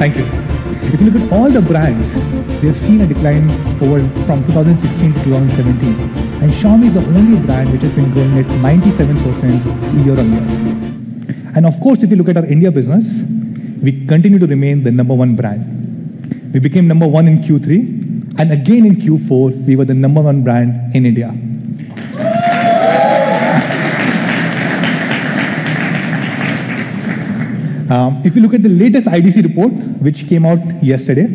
Thank you. If you look at all the brands, they have seen a decline from 2016 to 2017. And Xiaomi is the only brand which has been growing at 97% year on year. And of course, if you look at our India business, we continue to remain the #1 brand. We became #1 in Q3, and again in Q4, we were the #1 brand in India. If you look at the latest IDC report, which came out yesterday,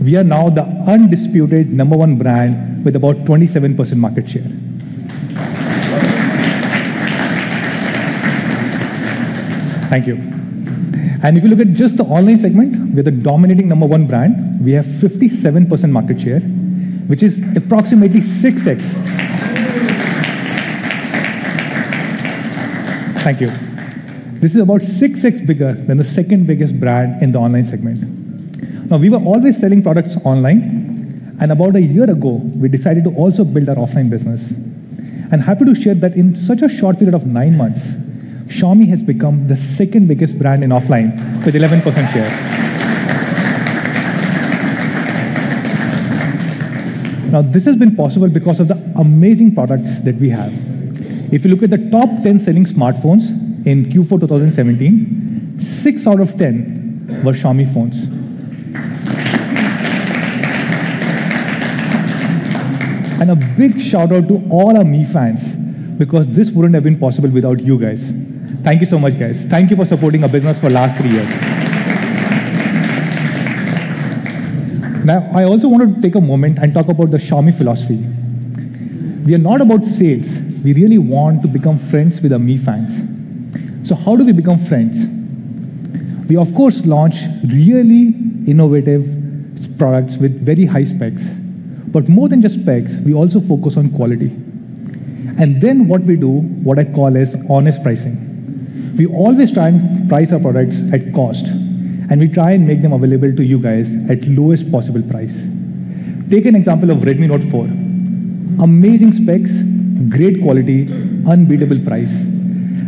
we are now the undisputed #1 brand with about 27% market share. Thank you. And if you look at just the online segment, we're the dominating #1 brand. We have 57% market share, which is approximately 6x. Thank you. This is about 6x bigger than the second biggest brand in the online segment. Now, we were always selling products online, and about a year ago, we decided to also build our offline business. And happy to share that in such a short period of 9 months, Xiaomi has become the second biggest brand in offline with 11% share. Now, this has been possible because of the amazing products that we have. If you look at the top 10 selling smartphones in Q4 2017, 6 out of 10 were Xiaomi phones. And a big shout out to all our Mi fans, because this wouldn't have been possible without you guys. Thank you so much, guys. Thank you for supporting our business for the last 3 years. Now, I also wanted to take a moment and talk about the Xiaomi philosophy. We are not about sales. We really want to become friends with our Mi fans. So how do we become friends? We, of course, launch really innovative products with very high specs. But more than just specs, we also focus on quality. And then what we do, what I call as honest pricing. We always try and price our products at cost. And we try and make them available to you guys at lowest possible price. Take an example of Redmi Note 4. Amazing specs, great quality, unbeatable price.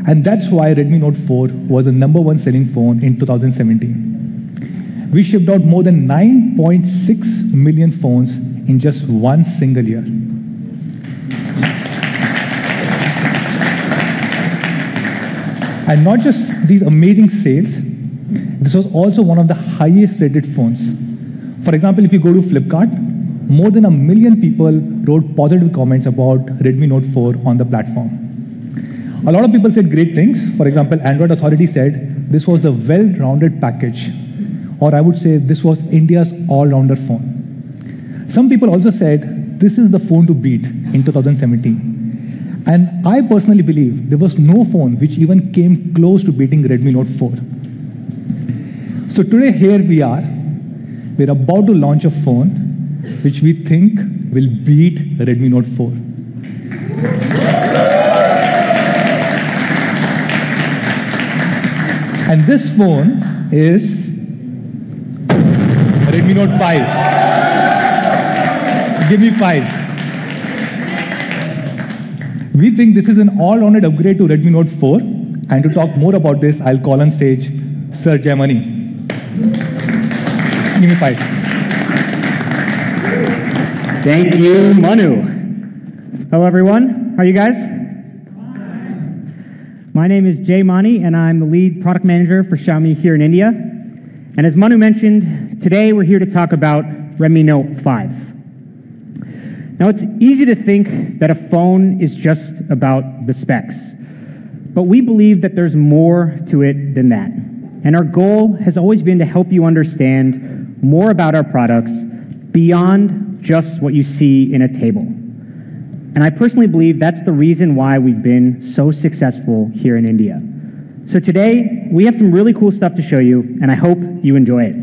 And that's why Redmi Note 4 was the #1 selling phone in 2017. We shipped out more than 9.6 million phones in just one single year. And not just these amazing sales, this was also one of the highest rated phones. For example, if you go to Flipkart, more than 1 million people wrote positive comments about Redmi Note 4 on the platform. A lot of people said great things. For example, Android Authority said this was the well-rounded package, or I would say this was India's all-rounder phone. Some people also said this is the phone to beat in 2017. And I personally believe there was no phone which even came close to beating Redmi Note 4. So today, here we are. We're about to launch a phone which we think will beat Redmi Note 4. And this phone is Redmi Note 5. Give me 5. We think this is an all-rounded upgrade to Redmi Note 4. And to talk more about this, I'll call on stage Sir Jay Mani. Give me 5. Thank you, Manu. Hello, everyone. How are you guys? My name is Jay Mani, and I'm the lead product manager for Xiaomi here in India. And as Manu mentioned, today we're here to talk about Redmi Note 5. Now, it's easy to think that a phone is just about the specs, but we believe that there's more to it than that. And our goal has always been to help you understand more about our products beyond just what you see in a table. And I personally believe that's the reason why we've been so successful here in India. So today, we have some really cool stuff to show you, and I hope you enjoy it.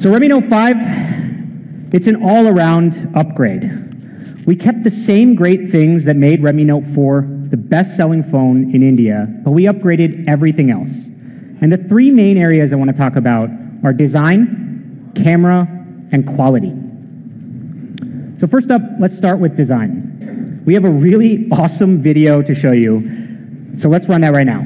So Redmi Note 5, it's an all-around upgrade. We kept the same great things that made Redmi Note 4 the best-selling phone in India, but we upgraded everything else. And the 3 main areas I want to talk about are design, camera, and quality. So first up, let's start with design. We have a really awesome video to show you, so let's run that right now.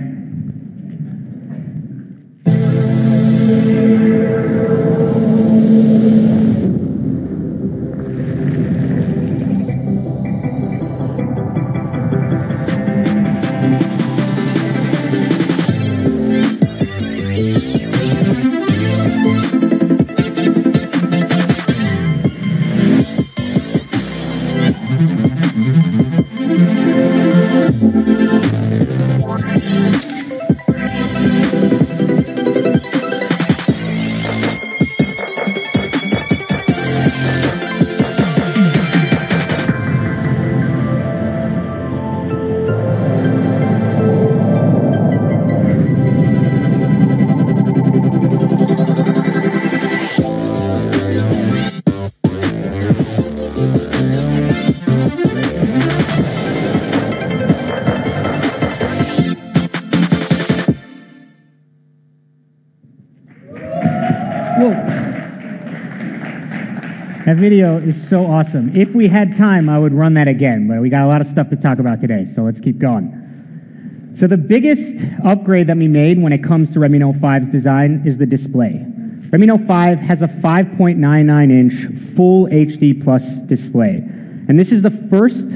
That video is so awesome. If we had time, I would run that again, but we got a lot of stuff to talk about today, so let's keep going. So the biggest upgrade that we made when it comes to Redmi Note 5's design is the display. Redmi Note 5 has a 5.99-inch full HD plus display, and this is the first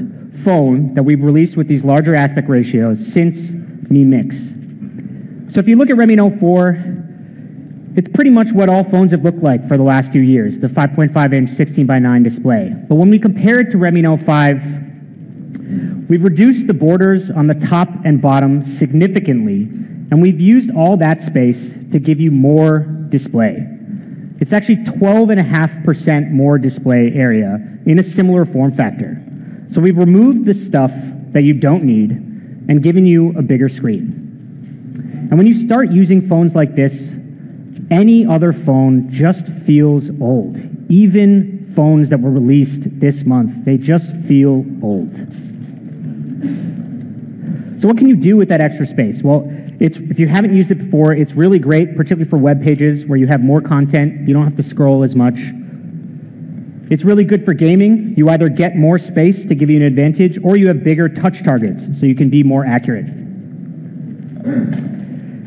phone that we've released with these larger aspect ratios since Mi Mix. So if you look at Redmi Note 4, it's pretty much what all phones have looked like for the last few years, the 5.5-inch 16:9 display. But when we compare it to Redmi Note 5, we've reduced the borders on the top and bottom significantly, and we've used all that space to give you more display. It's actually 12.5% more display area in a similar form factor. So we've removed the stuff that you don't need and given you a bigger screen. And when you start using phones like this, any other phone just feels old. Even phones that were released this month, they just feel old. So what can you do with that extra space? Well, if you haven't used it before, it's really great, particularly for web pages where you have more content. You don't have to scroll as much. It's really good for gaming. You either get more space to give you an advantage, or you have bigger touch targets, so you can be more accurate.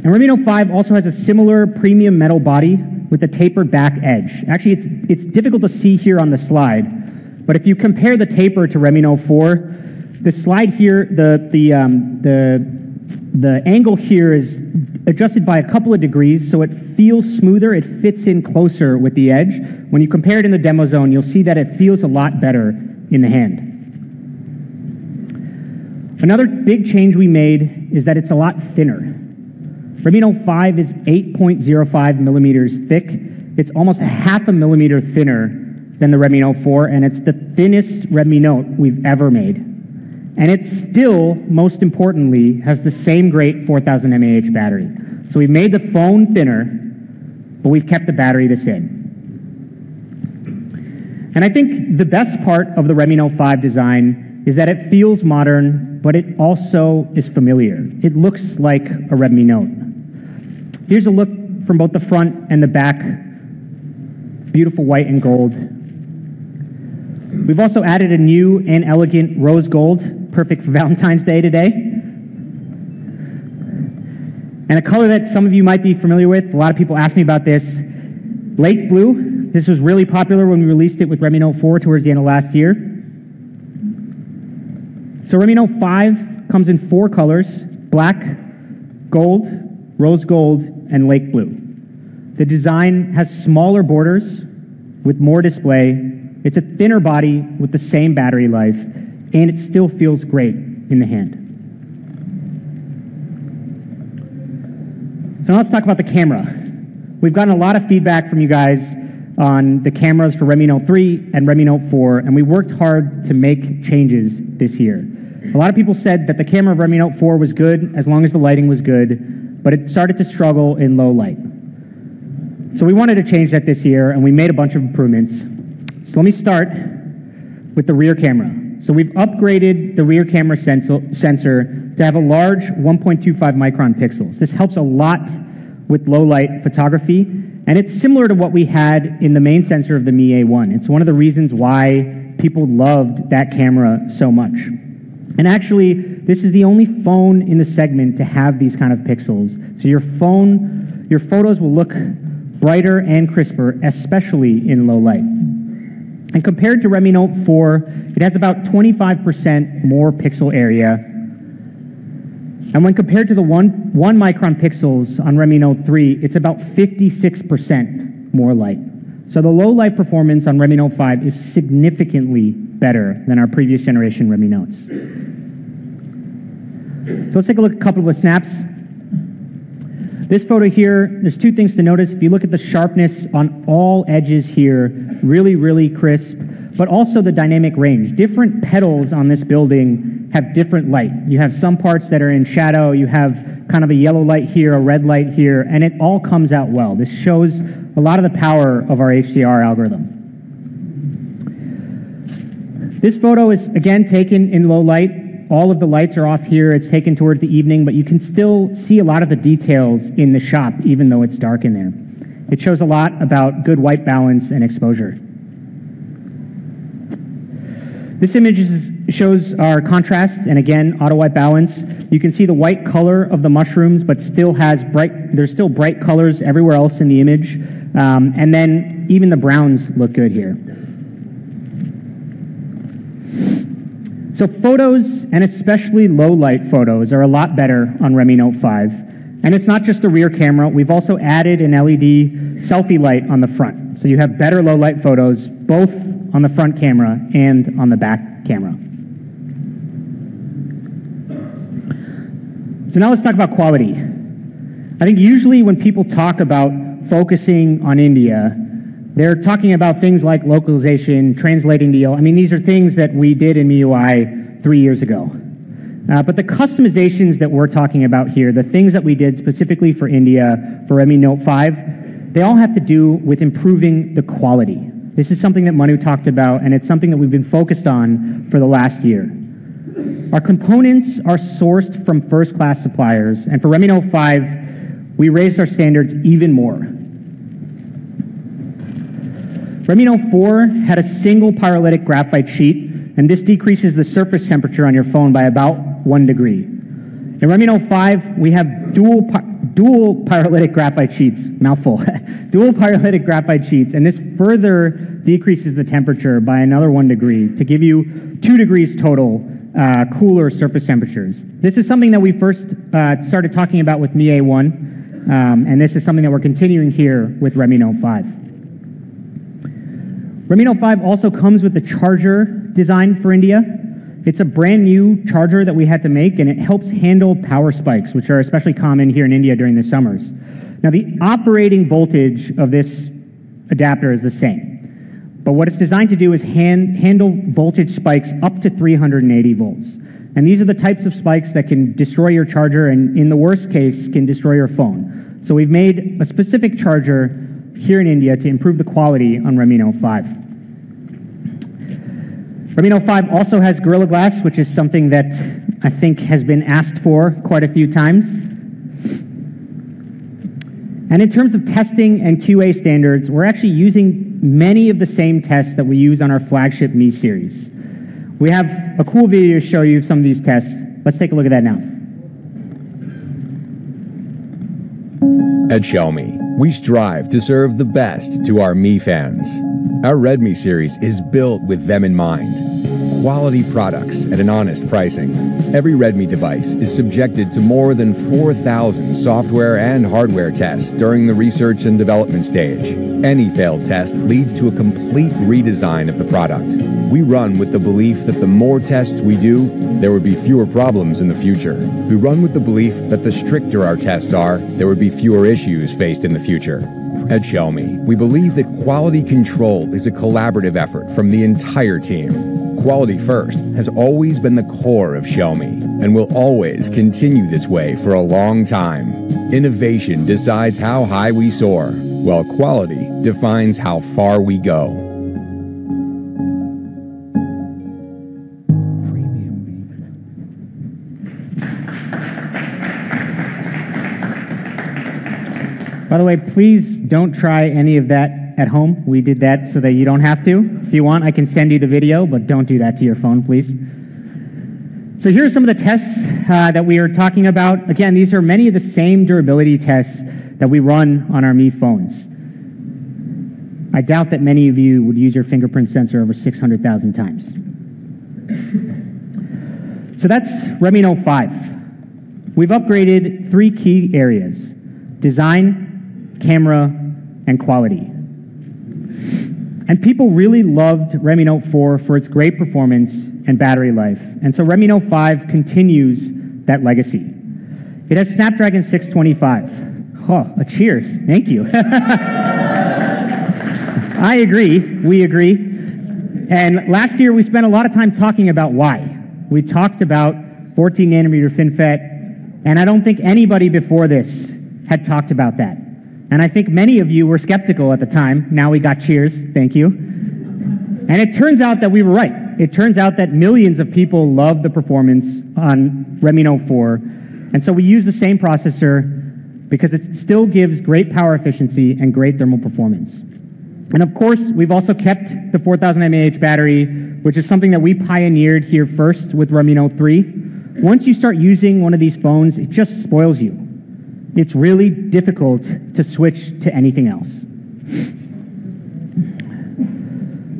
And Redmi Note 5 also has a similar premium metal body with a tapered back edge. Actually, it's difficult to see here on the slide, but if you compare the taper to Redmi Note 4, the slide here, the angle here is adjusted by a couple of degrees, so it feels smoother, it fits in closer with the edge. When you compare it in the demo zone, you'll see that it feels a lot better in the hand. Another big change we made is that it's a lot thinner. Redmi Note 5 is 8.05 millimeters thick. It's almost half a millimeter thinner than the Redmi Note 4, and it's the thinnest Redmi Note we've ever made. And it still, most importantly, has the same great 4000 mAh battery. So we've made the phone thinner, but we've kept the battery the same. And I think the best part of the Redmi Note 5 design is that it feels modern, but it also is familiar. It looks like a Redmi Note. Here's a look from both the front and the back. Beautiful white and gold. We've also added a new and elegant rose gold, perfect for Valentine's Day today. And a color that some of you might be familiar with, a lot of people ask me about this, Lake Blue. This was really popular when we released it with Redmi Note 4 towards the end of last year. So Redmi Note 5 comes in 4 colors: black, gold, rose gold, and lake blue. The design has smaller borders with more display. It's a thinner body with the same battery life, and it still feels great in the hand. So now let's talk about the camera. We've gotten a lot of feedback from you guys on the cameras for Redmi Note 3 and Redmi Note 4, and we worked hard to make changes this year. A lot of people said that the camera of Redmi Note 4 was good as long as the lighting was good, but it started to struggle in low light. So we wanted to change that this year, and we made a bunch of improvements. So let me start with the rear camera. So we've upgraded the rear camera sensor to have a large 1.25 micron pixels. This helps a lot with low light photography, and it's similar to what we had in the main sensor of the Mi A1. It's one of the reasons why people loved that camera so much. And actually, this is the only phone in the segment to have these kind of pixels. So your photos will look brighter and crisper, especially in low light. And compared to Redmi Note 4, it has about 25% more pixel area. And when compared to the 1 micron pixels on Redmi Note 3, it's about 56% more light. So the low light performance on Redmi Note 5 is significantly better than our previous generation Redmi Notes. So let's take a look at a couple of snaps. This photo here, there's two things to notice. If you look at the sharpness on all edges here, really, really crisp, but also the dynamic range. Different petals on this building have different light. You have some parts that are in shadow, you have kind of a yellow light here, a red light here, and it all comes out well. This shows a lot of the power of our HDR algorithm. This photo is, again, taken in low light. All of the lights are off here. It's taken towards the evening, but you can still see a lot of the details in the shop, even though it's dark in there. It shows a lot about good white balance and exposure. This image shows our contrast, and again, auto white balance. You can see the white color of the mushrooms, but still has there's still bright colors everywhere else in the image. And then even the browns look good here. So photos, and especially low light photos, are a lot better on Redmi Note 5. And it's not just the rear camera. We've also added an LED selfie light on the front. So you have better low light photos, both on the front camera and on the back camera. So now let's talk about quality. I think usually when people talk about focusing on India, they're talking about things like localization, translating the, I mean, these are things that we did in MIUI 3 years ago. But the customizations that we're talking about here, the things that we did specifically for India, for Redmi Note 5, they all have to do with improving the quality. This is something that Manu talked about, and it's something that we've been focused on for the last year. Our components are sourced from first-class suppliers, and for Redmi Note 5, we raised our standards even more. Redmi Note 4 had a single pyrolytic graphite sheet, and this decreases the surface temperature on your phone by about 1 degree. In Redmi Note 5, we have dual pyrolytic graphite sheets, mouthful, dual pyrolytic graphite sheets, and this further decreases the temperature by another 1 degree to give you 2 degrees total cooler surface temperatures. This is something that we first started talking about with Mi A1, and this is something that we're continuing here with Redmi Note 5. Redmi Note 5 also comes with the charger designed for India. It's a brand new charger that we had to make, and it helps handle power spikes, which are especially common here in India during the summers. Now, the operating voltage of this adapter is the same, but what it's designed to do is handle voltage spikes up to 380 volts. And these are the types of spikes that can destroy your charger, and in the worst case, can destroy your phone. So we've made a specific charger here in India to improve the quality on Redmi Note 5. Redmi Note 5 also has Gorilla Glass, which is something that I think has been asked for quite a few times. And in terms of testing and QA standards, we're actually using many of the same tests that we use on our flagship Mi series. We have a cool video to show you some of these tests. Let's take a look at that now. At Xiaomi, we strive to serve the best to our Mi fans. Our Redmi series is built with them in mind. Quality products at an honest pricing. Every Redmi device is subjected to more than 4,000 software and hardware tests during the research and development stage. Any failed test leads to a complete redesign of the product. We run with the belief that the more tests we do, there would be fewer problems in the future. We run with the belief that the stricter our tests are, there would be fewer issues faced in the future. At Xiaomi, we believe that quality control is a collaborative effort from the entire team. Quality first has always been the core of Xiaomi and will always continue this way for a long time. Innovation decides how high we soar, while quality defines how far we go. By the way, please don't try any of that at home. We did that so that you don't have to. If you want, I can send you the video, but don't do that to your phone, please. So here are some of the tests that we are talking about. Again, these are many of the same durability tests that we run on our Mi phones. I doubt that many of you would use your fingerprint sensor over 600,000 times. So that's Redmi Note 5. We've upgraded 3 key areas: design, camera, and quality. And people really loved Redmi Note 4 for its great performance and battery life. And so Redmi Note 5 continues that legacy. It has Snapdragon 625. Oh, a cheers. Thank you. I agree. We agree. And last year, we spent a lot of time talking about why. We talked about 14 nanometer FinFET, and I don't think anybody before this had talked about that. And I think many of you were skeptical at the time. Now we got cheers. Thank you. And it turns out that we were right. It turns out that millions of people love the performance on Redmi Note 4. And so we use the same processor because it still gives great power efficiency and great thermal performance. And of course, we've also kept the 4000 mAh battery, which is something that we pioneered here first with Redmi Note 3. Once you start using one of these phones, it just spoils you. It's really difficult to switch to anything else.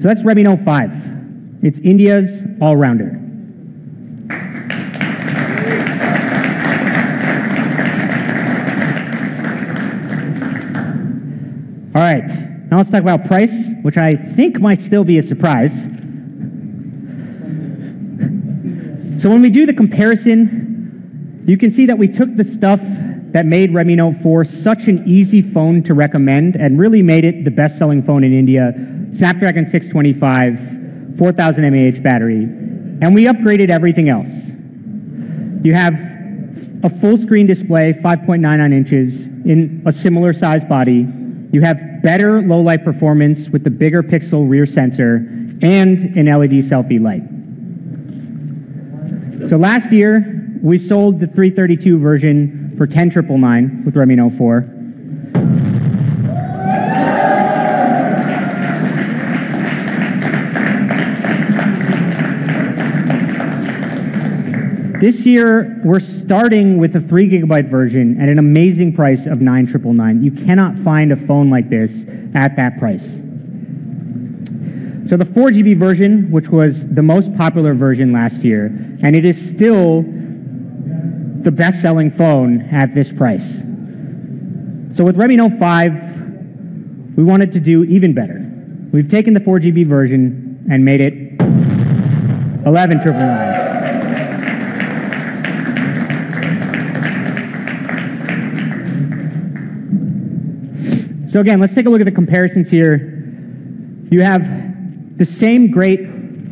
So that's Redmi Note 5. It's India's all-rounder. All right, now let's talk about price, which I think might still be a surprise. So when we do the comparison, you can see that we took the stuff that made Redmi Note 4 such an easy phone to recommend and really made it the best-selling phone in India, Snapdragon 625, 4000 mAh battery, and we upgraded everything else. You have a full-screen display, 5.99 inches, in a similar size body. You have better low-light performance with the bigger pixel rear sensor and an LED selfie light. So last year, we sold the 332 version for $10,999 with Redmi Note 4. This year, we're starting with a 3 GB version at an amazing price of $9,999. You cannot find a phone like this at that price. So the 4 GB version, which was the most popular version last year, and it is still the best-selling phone at this price. So with Redmi Note 5, we wanted to do even better. We've taken the 4 GB version and made it $11,999. So again, let's take a look at the comparisons here. You have the same great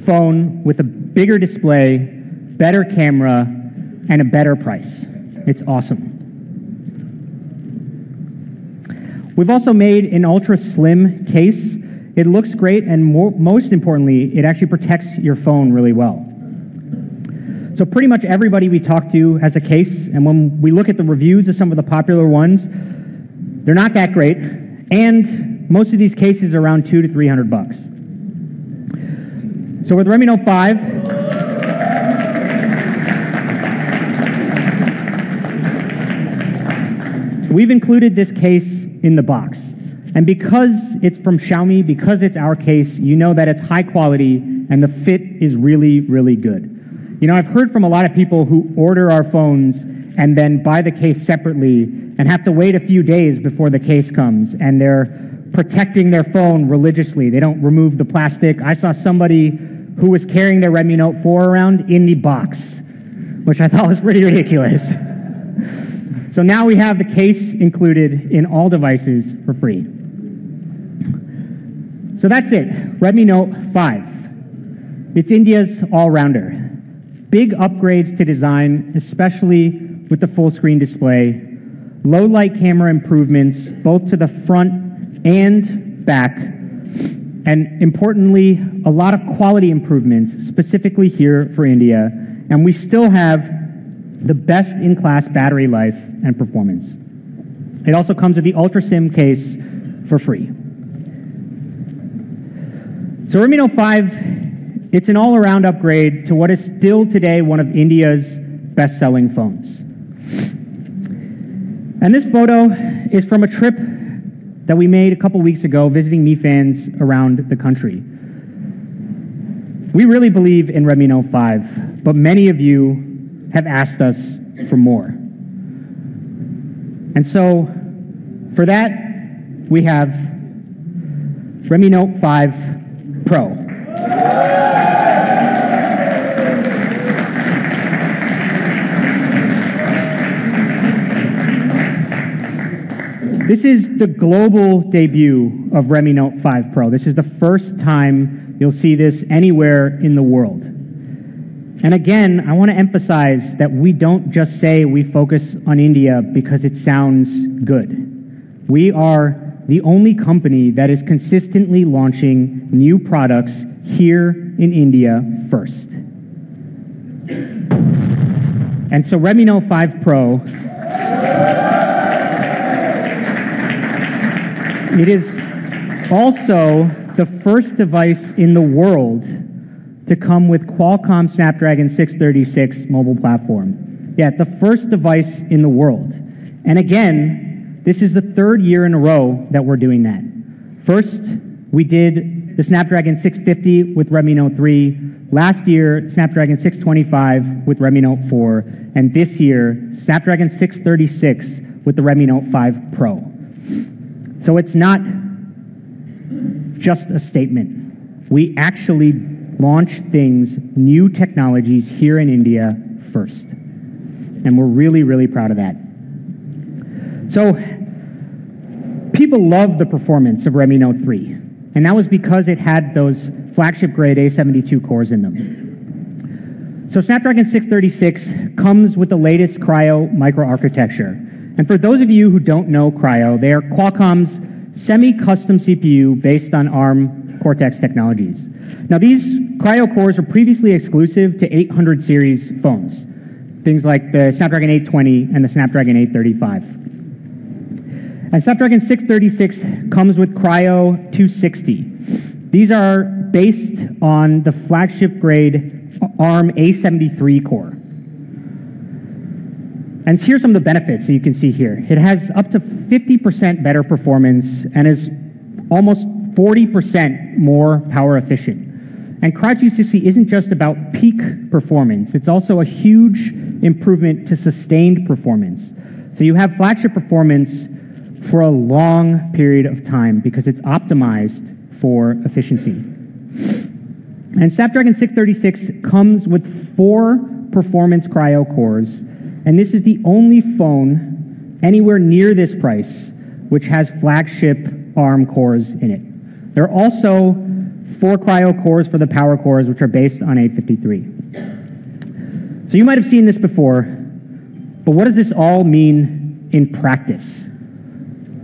phone with a bigger display, better camera, and a better price. It's awesome. We've also made an ultra slim case. It looks great, and most importantly, it actually protects your phone really well. So pretty much everybody we talk to has a case, and when we look at the reviews of some of the popular ones, they're not that great, and most of these cases are around $200 to $300. So with Redmi Note 5, we've included this case in the box. And because it's from Xiaomi, because it's our case, you know that it's high quality and the fit is really, really good. You know, I've heard from a lot of people who order our phones and then buy the case separately and have to wait a few days before the case comes, and they're protecting their phone religiously. They don't remove the plastic. I saw somebody who was carrying their Redmi Note 4 around in the box, which I thought was pretty ridiculous. So now we have the case included in all devices for free. So that's it, Redmi Note 5. It's India's all-rounder. Big upgrades to design, especially with the full-screen display, low-light camera improvements, both to the front and back, and importantly, a lot of quality improvements, specifically here for India, and we still have the best-in-class battery life and performance. It also comes with the Ultra SIM case for free. So Redmi Note 5, it's an all-around upgrade to what is still today one of India's best-selling phones. And this photo is from a trip that we made a couple weeks ago visiting Mi fans around the country. We really believe in Redmi Note 5, but many of you have asked us for more. And so, for that, we have Redmi Note 5 Pro. This is the global debut of Redmi Note 5 Pro. This is the first time you'll see this anywhere in the world. And again, I want to emphasize that we don't just say we focus on India because it sounds good. We are the only company that is consistently launching new products here in India first. And so Redmi Note 5 Pro, it is also the first device in the world to come with Qualcomm Snapdragon 636 mobile platform. Yeah, the first device in the world. And again, this is the third year in a row that we're doing that. First, we did the Snapdragon 650 with Redmi Note 3. Last year, Snapdragon 625 with Redmi Note 4. And this year, Snapdragon 636 with the Redmi Note 5 Pro. So it's not just a statement. We actually launch things, new technologies here in India first. And we're really, really proud of that. So people love the performance of Redmi Note 3. And that was because it had those flagship grade A72 cores in them. So Snapdragon 636 comes with the latest Kryo microarchitecture. And for those of you who don't know Kryo, they are Qualcomm's semi-custom CPU based on ARM Cortex technologies. Now these Kryo cores are previously exclusive to 800 series phones, things like the Snapdragon 820 and the Snapdragon 835. And Snapdragon 636 comes with Kryo 260. These are based on the flagship grade ARM A73 core. And here's some of the benefits that you can see here. It has up to 50% better performance and is almost 40% more power efficient. And Kryo 260 isn't just about peak performance, it's also a huge improvement to sustained performance. So you have flagship performance for a long period of time because it's optimized for efficiency. And Snapdragon 636 comes with 4 performance Kryo cores, and this is the only phone anywhere near this price which has flagship ARM cores in it. There are also 4 Kryo cores for the power cores, which are based on 853. So you might have seen this before, but what does this all mean in practice?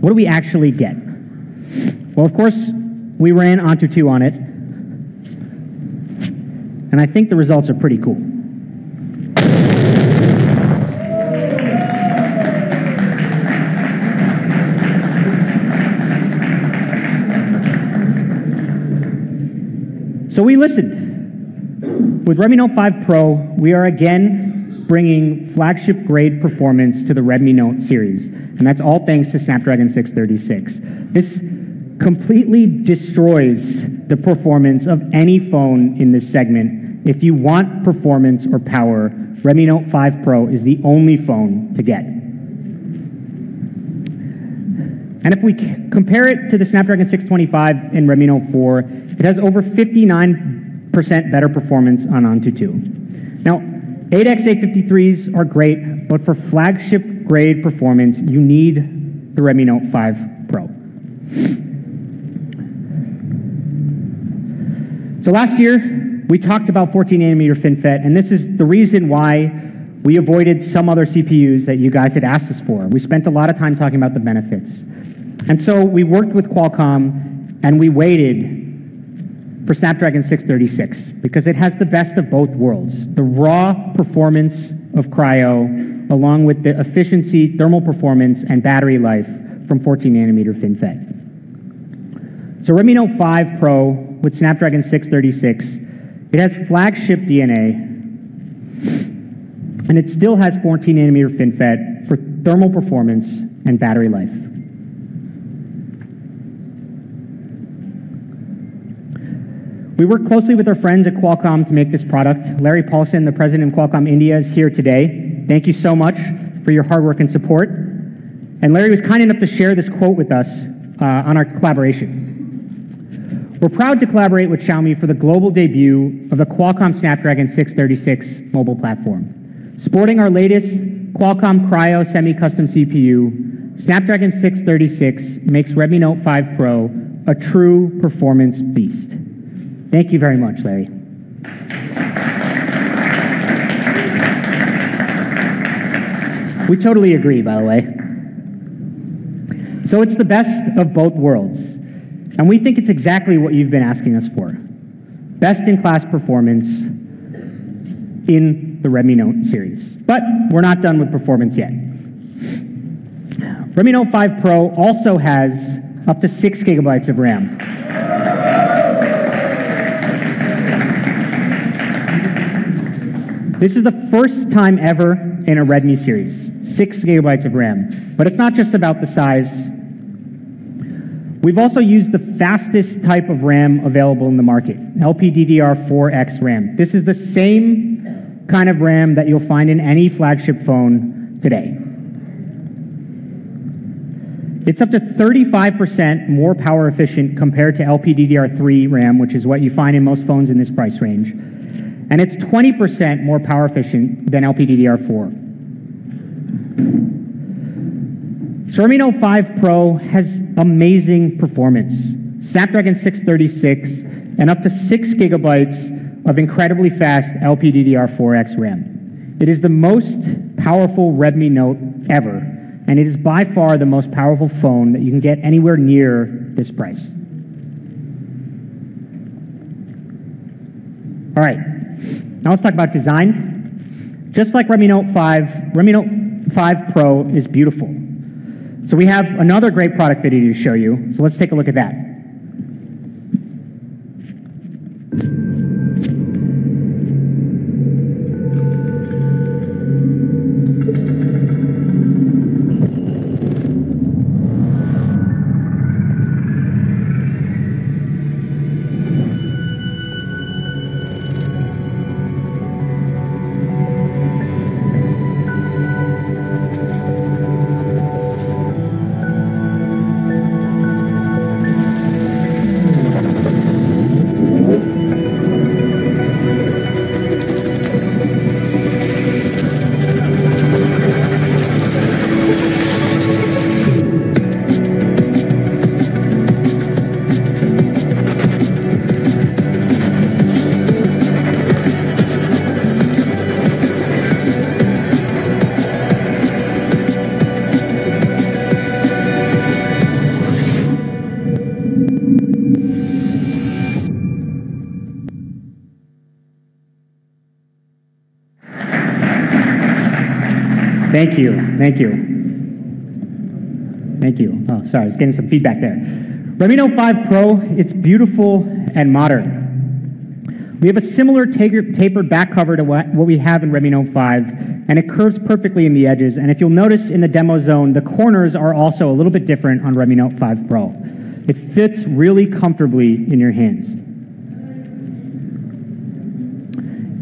What do we actually get? Well, of course, we ran Antutu on it, and I think the results are pretty cool. So we listened. With Redmi Note 5 Pro, we are again bringing flagship grade performance to the Redmi Note series, and that's all thanks to Snapdragon 636. This completely destroys the performance of any phone in this segment. If you want performance or power, Redmi Note 5 Pro is the only phone to get. And if we compare it to the Snapdragon 625 in Redmi Note 4, it has over 59% better performance on Antutu. Now, 8X 853s are great, but for flagship grade performance, you need the Redmi Note 5 Pro. So last year, we talked about 14nm FinFET, and this is the reason why we avoided some other CPUs that you guys had asked us for. We spent a lot of time talking about the benefits. And so we worked with Qualcomm, and we waited for Snapdragon 636 because it has the best of both worlds. The raw performance of Kryo, along with the efficiency, thermal performance, and battery life from 14nm FinFET. So Redmi Note 5 Pro with Snapdragon 636, it has flagship DNA, and it still has 14nm FinFET for thermal performance and battery life. We worked closely with our friends at Qualcomm to make this product. Larry Paulson, the president of Qualcomm India, is here today. Thank you so much for your hard work and support. And Larry was kind enough to share this quote with us on our collaboration. We're proud to collaborate with Xiaomi for the global debut of the Qualcomm Snapdragon 636 mobile platform. Sporting our latest Qualcomm Kryo semi-custom CPU, Snapdragon 636 makes Redmi Note 5 Pro a true performance beast. Thank you very much, Larry. We totally agree, by the way. So it's the best of both worlds. And we think it's exactly what you've been asking us for. Best-in-class performance in the Redmi Note series. But we're not done with performance yet. Redmi Note 5 Pro also has up to 6 gigabytes of RAM. This is the first time ever in a Redmi series, 6 gigabytes of RAM. But it's not just about the size. We've also used the fastest type of RAM available in the market, LPDDR4X RAM. This is the same kind of RAM that you'll find in any flagship phone today. It's up to 35% more power efficient compared to LPDDR3 RAM, which is what you find in most phones in this price range. And it's 20% more power efficient than LPDDR4. So Redmi Note 5 Pro has amazing performance. Snapdragon 636 and up to 6 gigabytes of incredibly fast LPDDR4X RAM. It is the most powerful Redmi Note ever, and it is by far the most powerful phone that you can get anywhere near this price. All right, now let's talk about design. Just like Redmi Note 5, Redmi Note 5 Pro is beautiful. So we have another great product video to show you, so let's take a look at that. Thank you, thank you. Thank you. Oh, sorry, I was getting some feedback there. Redmi Note 5 Pro, it's beautiful and modern. We have a similar tapered back cover to what we have in Redmi Note 5, and it curves perfectly in the edges. And if you'll notice in the demo zone, the corners are also a little bit different on Redmi Note 5 Pro. It fits really comfortably in your hands.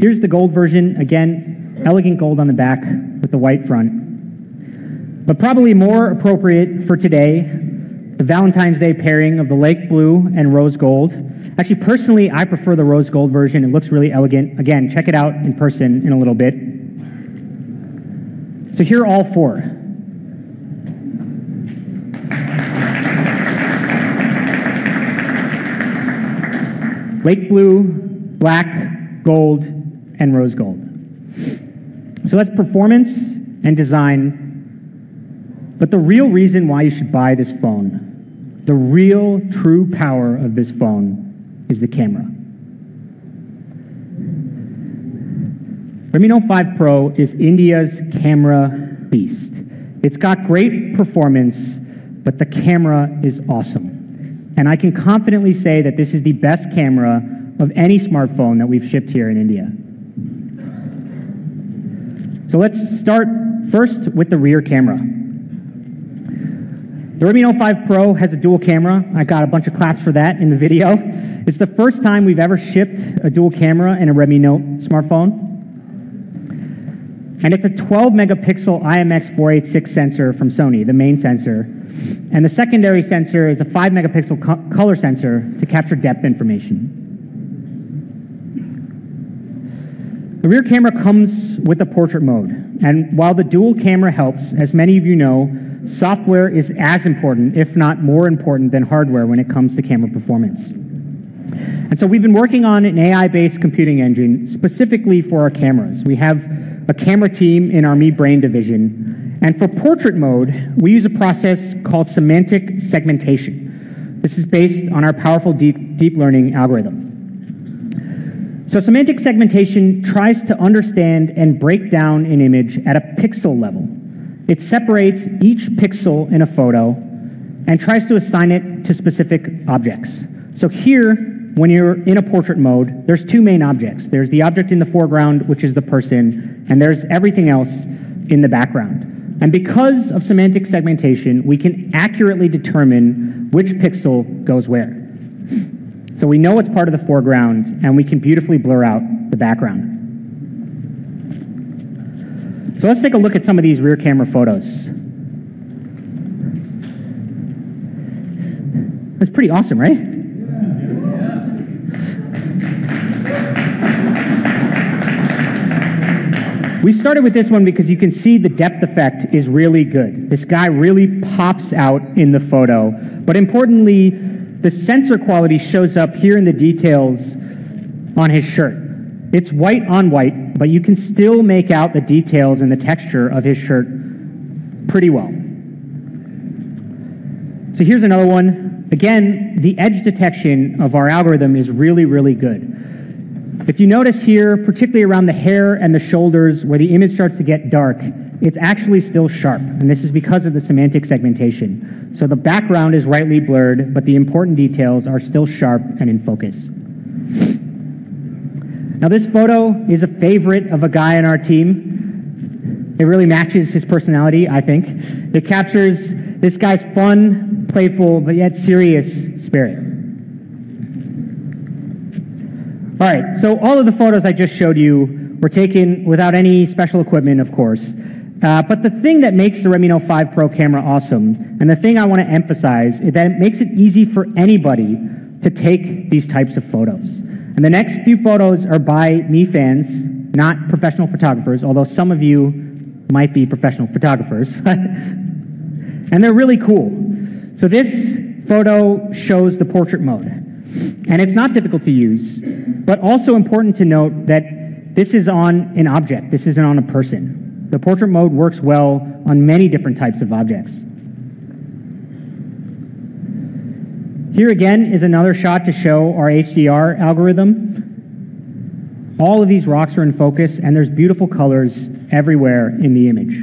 Here's the gold version. Again, elegant gold on the back with the white front. But probably more appropriate for today, the Valentine's Day pairing of the lake blue and rose gold. Actually, personally, I prefer the rose gold version. It looks really elegant. Again, check it out in person in a little bit. So here are all four. Lake blue, black, gold, and rose gold. So that's performance and design. But the real reason why you should buy this phone, the real true power of this phone is the camera. Redmi Note 5 Pro is India's camera beast. It's got great performance, but the camera is awesome. And I can confidently say that this is the best camera of any smartphone that we've shipped here in India. So let's start first with the rear camera. The Redmi Note 5 Pro has a dual camera. I got a bunch of claps for that in the video. It's the first time we've ever shipped a dual camera in a Redmi Note smartphone. And it's a 12 megapixel IMX486 sensor from Sony, the main sensor. And the secondary sensor is a 5 megapixel color sensor to capture depth information. The rear camera comes with a portrait mode. And while the dual camera helps, as many of you know, software is as important, if not more important, than hardware when it comes to camera performance. And so we've been working on an AI-based computing engine specifically for our cameras. We have a camera team in our Me Brain division. And for portrait mode, we use a process called semantic segmentation. This is based on our powerful deep learning algorithm. So semantic segmentation tries to understand and break down an image at a pixel level. It separates each pixel in a photo and tries to assign it to specific objects. So here, when you're in a portrait mode, there's two main objects. There's the object in the foreground, which is the person, and there's everything else in the background. And because of semantic segmentation, we can accurately determine which pixel goes where. So we know it's part of the foreground, and we can beautifully blur out the background. So let's take a look at some of these rear camera photos. That's pretty awesome, right? We started with this one because you can see the depth effect is really good. This guy really pops out in the photo. But importantly, the sensor quality shows up here in the details on his shirt. It's white on white, but you can still make out the details and the texture of his shirt pretty well. So here's another one. Again, the edge detection of our algorithm is really, really good. If you notice here, particularly around the hair and the shoulders where the image starts to get dark, it's actually still sharp, and this is because of the semantic segmentation. So the background is rightly blurred, but the important details are still sharp and in focus. Now this photo is a favorite of a guy on our team. It really matches his personality, I think. It captures this guy's fun, playful, but yet serious spirit. All right, so all of the photos I just showed you were taken without any special equipment, of course. But the thing that makes the Redmi Note 5 Pro camera awesome, and the thing I want to emphasize, is that it makes it easy for anybody to take these types of photos. And the next few photos are by me fans, not professional photographers, although some of you might be professional photographers. And they're really cool. So this photo shows the portrait mode. And it's not difficult to use, but also important to note that this is on an object. This isn't on a person. The portrait mode works well on many different types of objects. Here again is another shot to show our HDR algorithm. All of these rocks are in focus, and there's beautiful colors everywhere in the image.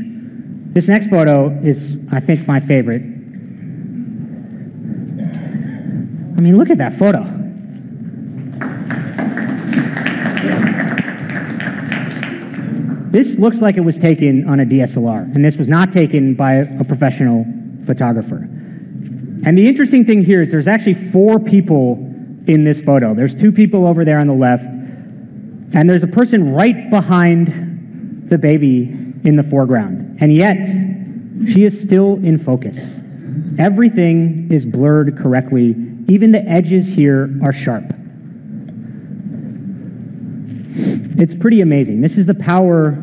This next photo is, I think, my favorite. I mean, look at that photo. This looks like it was taken on a DSLR, and this was not taken by a professional photographer. And the interesting thing here is there's actually 4 people in this photo. There's 2 people over there on the left, and there's a person right behind the baby in the foreground. And yet, she is still in focus. Everything is blurred correctly. Even the edges here are sharp. It's pretty amazing. This is the power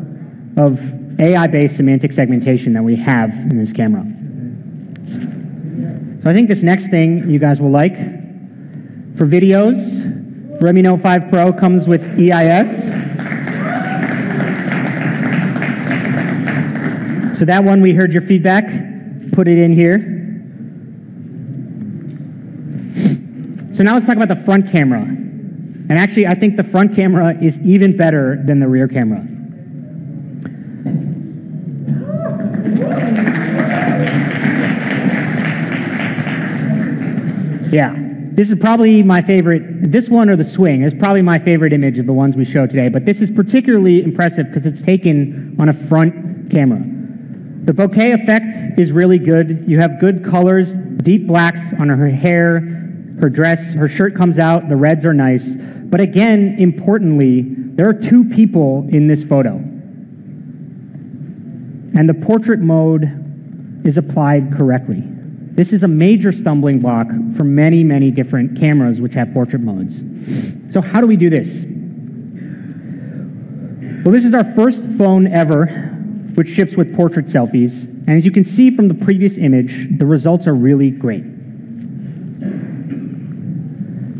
of AI-based semantic segmentation that we have in this camera. So I think this next thing you guys will like. For videos, Redmi Note 5 Pro comes with EIS. So that one, we heard your feedback. Put it in here. So now let's talk about the front camera. And actually, I think the front camera is even better than the rear camera. Yeah, this is probably my favorite. This one or the swing is probably my favorite image of the ones we showed today. But this is particularly impressive because it's taken on a front camera. The bokeh effect is really good. You have good colors, deep blacks on her hair, her dress, her shirt comes out, the reds are nice. But again, importantly, there are 2 people in this photo. And the portrait mode is applied correctly. This is a major stumbling block for many, many different cameras which have portrait modes. So how do we do this? Well, this is our first phone ever which ships with portrait selfies. And as you can see from the previous image, the results are really great.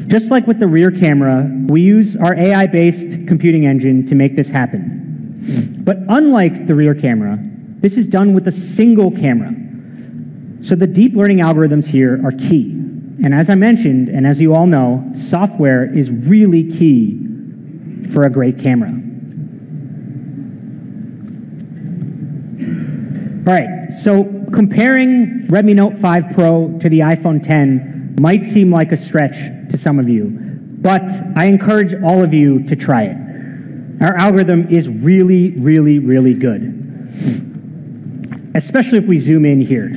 Just like with the rear camera, we use our AI-based computing engine to make this happen. But unlike the rear camera, this is done with a single camera. So the deep learning algorithms here are key. And as I mentioned, and as you all know, software is really key for a great camera. All right, so comparing Redmi Note 5 Pro to the iPhone X might seem like a stretch to some of you, but I encourage all of you to try it. Our algorithm is really, really, really good, especially if we zoom in here.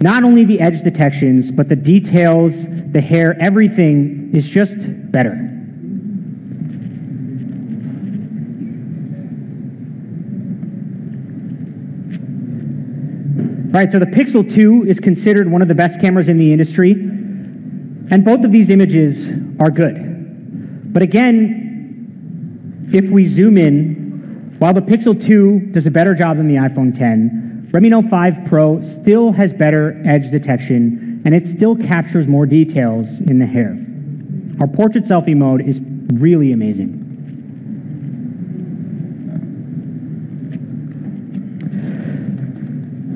Not only the edge detections, but the details, the hair, everything is just better. All right, so the Pixel 2 is considered one of the best cameras in the industry, and both of these images are good. But again, if we zoom in, while the Pixel 2 does a better job than the iPhone X, Redmi Note 5 Pro still has better edge detection, and it still captures more details in the hair. Our portrait selfie mode is really amazing.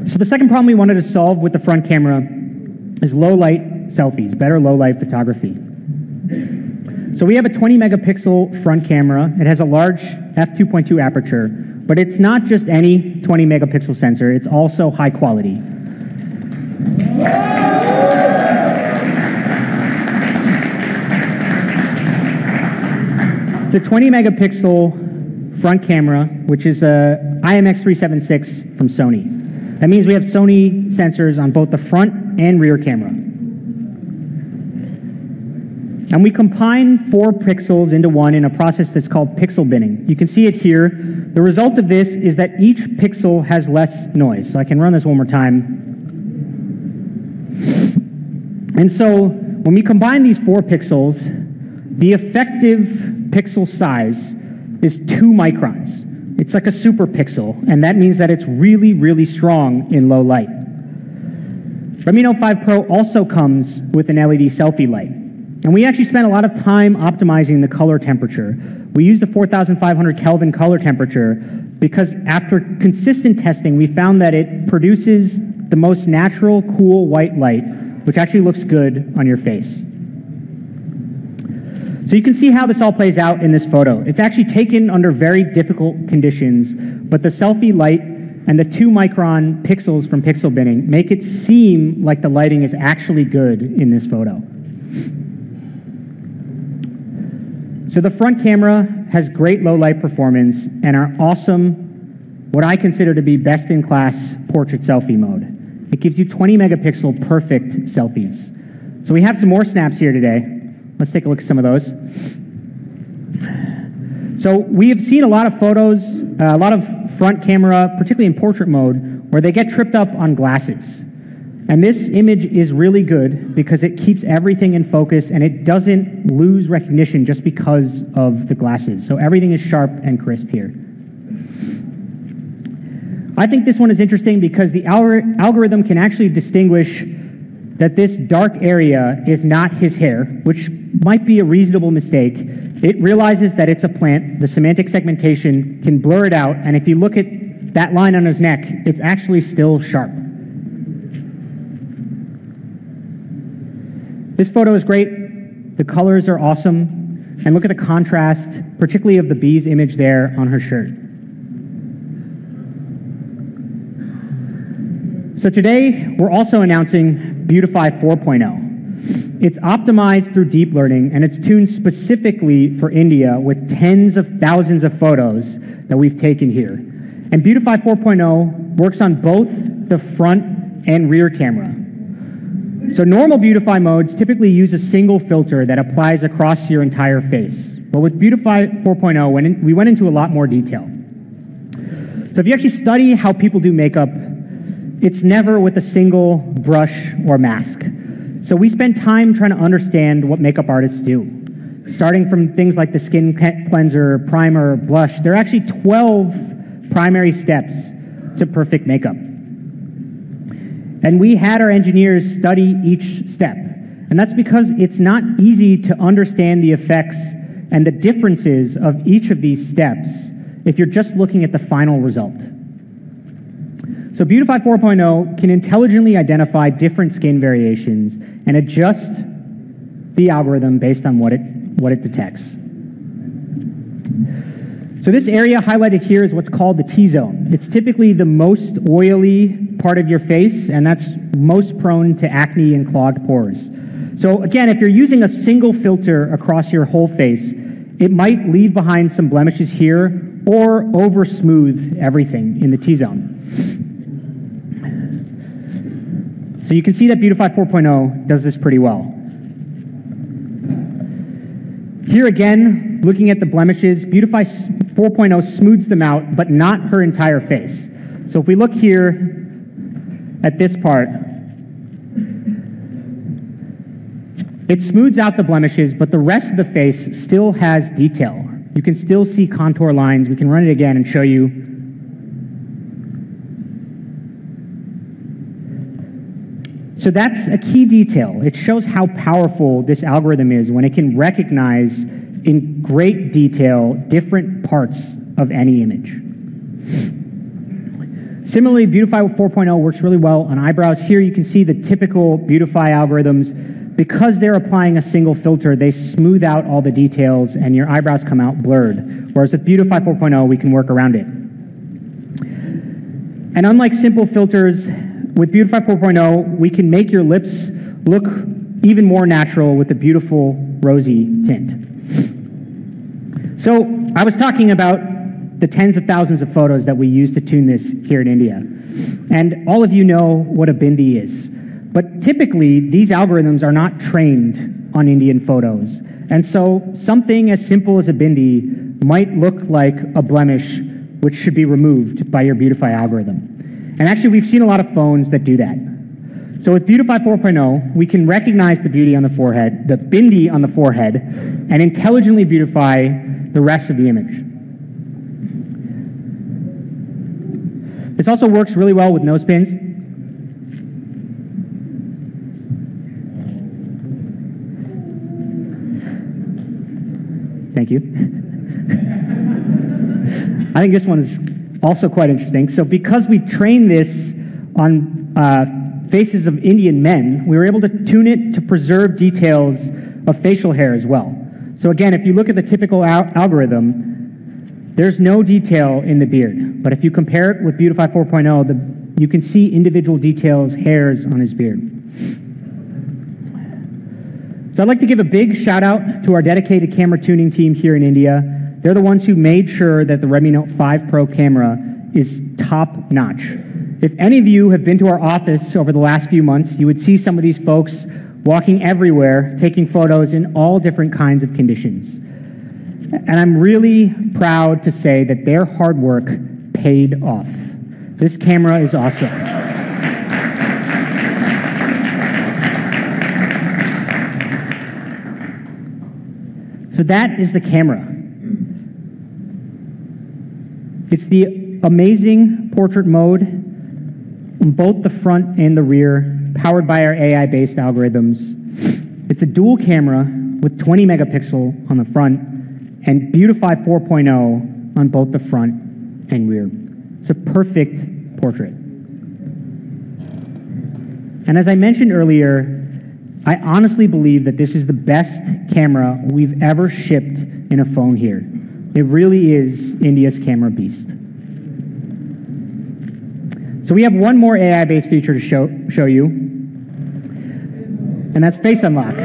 So the second problem we wanted to solve with the front camera is low light selfies, better low light photography. So we have a 20 megapixel front camera. It has a large f2.2 aperture, but it's not just any 20 megapixel sensor, it's also high quality. It's a 20 megapixel front camera, which is a IMX376 from Sony. That means we have Sony sensors on both the front and rear camera. And we combine 4 pixels into one in a process that's called pixel binning. You can see it here. The result of this is that each pixel has less noise. So I can run this one more time. And so when we combine these 4 pixels, the effective pixel size is 2 microns. It's like a super pixel, and that means that it's really, really strong in low light. Redmi Note 5 Pro also comes with an LED selfie light. And we actually spent a lot of time optimizing the color temperature. We used a 4,500 Kelvin color temperature because after consistent testing, we found that it produces the most natural, cool white light, which actually looks good on your face. So you can see how this all plays out in this photo. It's actually taken under very difficult conditions, but the selfie light and the 2 micron pixels from pixel binning make it seem like the lighting is actually good in this photo. So the front camera has great low light performance and our awesome, what I consider to be best-in-class portrait selfie mode. It gives you 20 megapixel perfect selfies. So we have some more snaps here today. Let's take a look at some of those. So we have seen a lot of photos, a lot of front camera, particularly in portrait mode, where they get tripped up on glasses. And this image is really good because it keeps everything in focus and it doesn't lose recognition just because of the glasses. So everything is sharp and crisp here. I think this one is interesting because the algorithm can actually distinguish that this dark area is not his hair, which might be a reasonable mistake. It realizes that it's a plant. The semantic segmentation can blur it out, and if you look at that line on his neck, it's actually still sharp. This photo is great. The colors are awesome. And look at the contrast, particularly of the bee's image there on her shirt. So today, we're also announcing Beautify 4.0. It's optimized through deep learning, and it's tuned specifically for India with tens of thousands of photos that we've taken here. And Beautify 4.0 works on both the front and rear camera. So normal Beautify modes typically use a single filter that applies across your entire face. But with Beautify 4.0, we went into a lot more detail. So if you actually study how people do makeup, it's never with a single brush or mask. So we spend time trying to understand what makeup artists do. Starting from things like the skin cleanser, primer, blush, there are actually 12 primary steps to perfect makeup. And we had our engineers study each step. And that's because it's not easy to understand the effects and the differences of each of these steps if you're just looking at the final result. So Beautify 4.0 can intelligently identify different skin variations and adjust the algorithm based on what it detects. So this area highlighted here is what's called the T-zone. It's typically the most oily part of your face, and that's most prone to acne and clogged pores. So again, if you're using a single filter across your whole face, it might leave behind some blemishes here or over smooth everything in the T-zone. So you can see that Beautify 4.0 does this pretty well. Here again, looking at the blemishes, Beautify 4.0 smooths them out, but not her entire face. So if we look here at this part, it smooths out the blemishes, but the rest of the face still has detail. You can still see contour lines. We can run it again and show you. So that's a key detail. It shows how powerful this algorithm is when it can recognize in great detail different parts of any image. Similarly, Beautify 4.0 works really well on eyebrows. Here you can see the typical Beautify algorithms. Because they're applying a single filter, they smooth out all the details and your eyebrows come out blurred. Whereas with Beautify 4.0, we can work around it. And unlike simple filters, with Beautify 4.0, we can make your lips look even more natural with a beautiful rosy tint. So I was talking about the tens of thousands of photos that we use to tune this here in India. And all of you know what a bindi is. But typically, these algorithms are not trained on Indian photos. And so something as simple as a bindi might look like a blemish which should be removed by your Beautify algorithm. And actually, we've seen a lot of phones that do that. So with Beautify 4.0, we can recognize the beauty on the forehead, the bindi on the forehead, and intelligently beautify the rest of the image. This also works really well with nose pins. Thank you. I think this one is also quite interesting. So because we trained this on faces of Indian men, we were able to tune it to preserve details of facial hair as well. So again, if you look at the typical algorithm, there's no detail in the beard. But if you compare it with Beautify 4.0, you can see individual details, hairs on his beard. So I'd like to give a big shout out to our dedicated camera tuning team here in India. They're the ones who made sure that the Redmi Note 5 Pro camera is top notch. If any of you have been to our office over the last few months, you would see some of these folks walking everywhere, taking photos in all different kinds of conditions. And I'm really proud to say that their hard work paid off. This camera is awesome. So that is the camera. It's the amazing portrait mode on both the front and the rear, powered by our AI-based algorithms. It's a dual camera with 20 megapixel on the front and Beautify 4.0 on both the front and rear. It's a perfect portrait. And as I mentioned earlier, I honestly believe that this is the best camera we've ever shipped in a phone here. It really is India's camera beast. So we have one more AI-based feature to show you, and that's Face Unlock.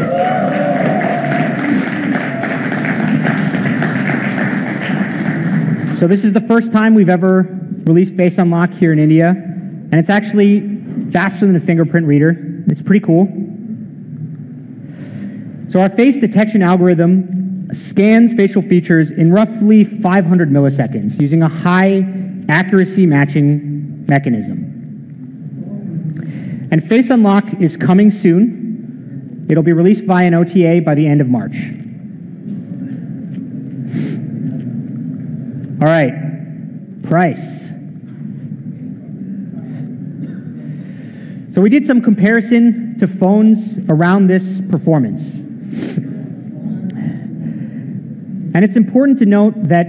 So this is the first time we've ever released Face Unlock here in India, and it's actually faster than a fingerprint reader. It's pretty cool. So our face detection algorithm scans facial features in roughly 500 milliseconds using a high accuracy matching mechanism. And Face Unlock is coming soon. It'll be released via an OTA by the end of March. All right, price. So we did some comparison to phones around this performance. And it's important to note that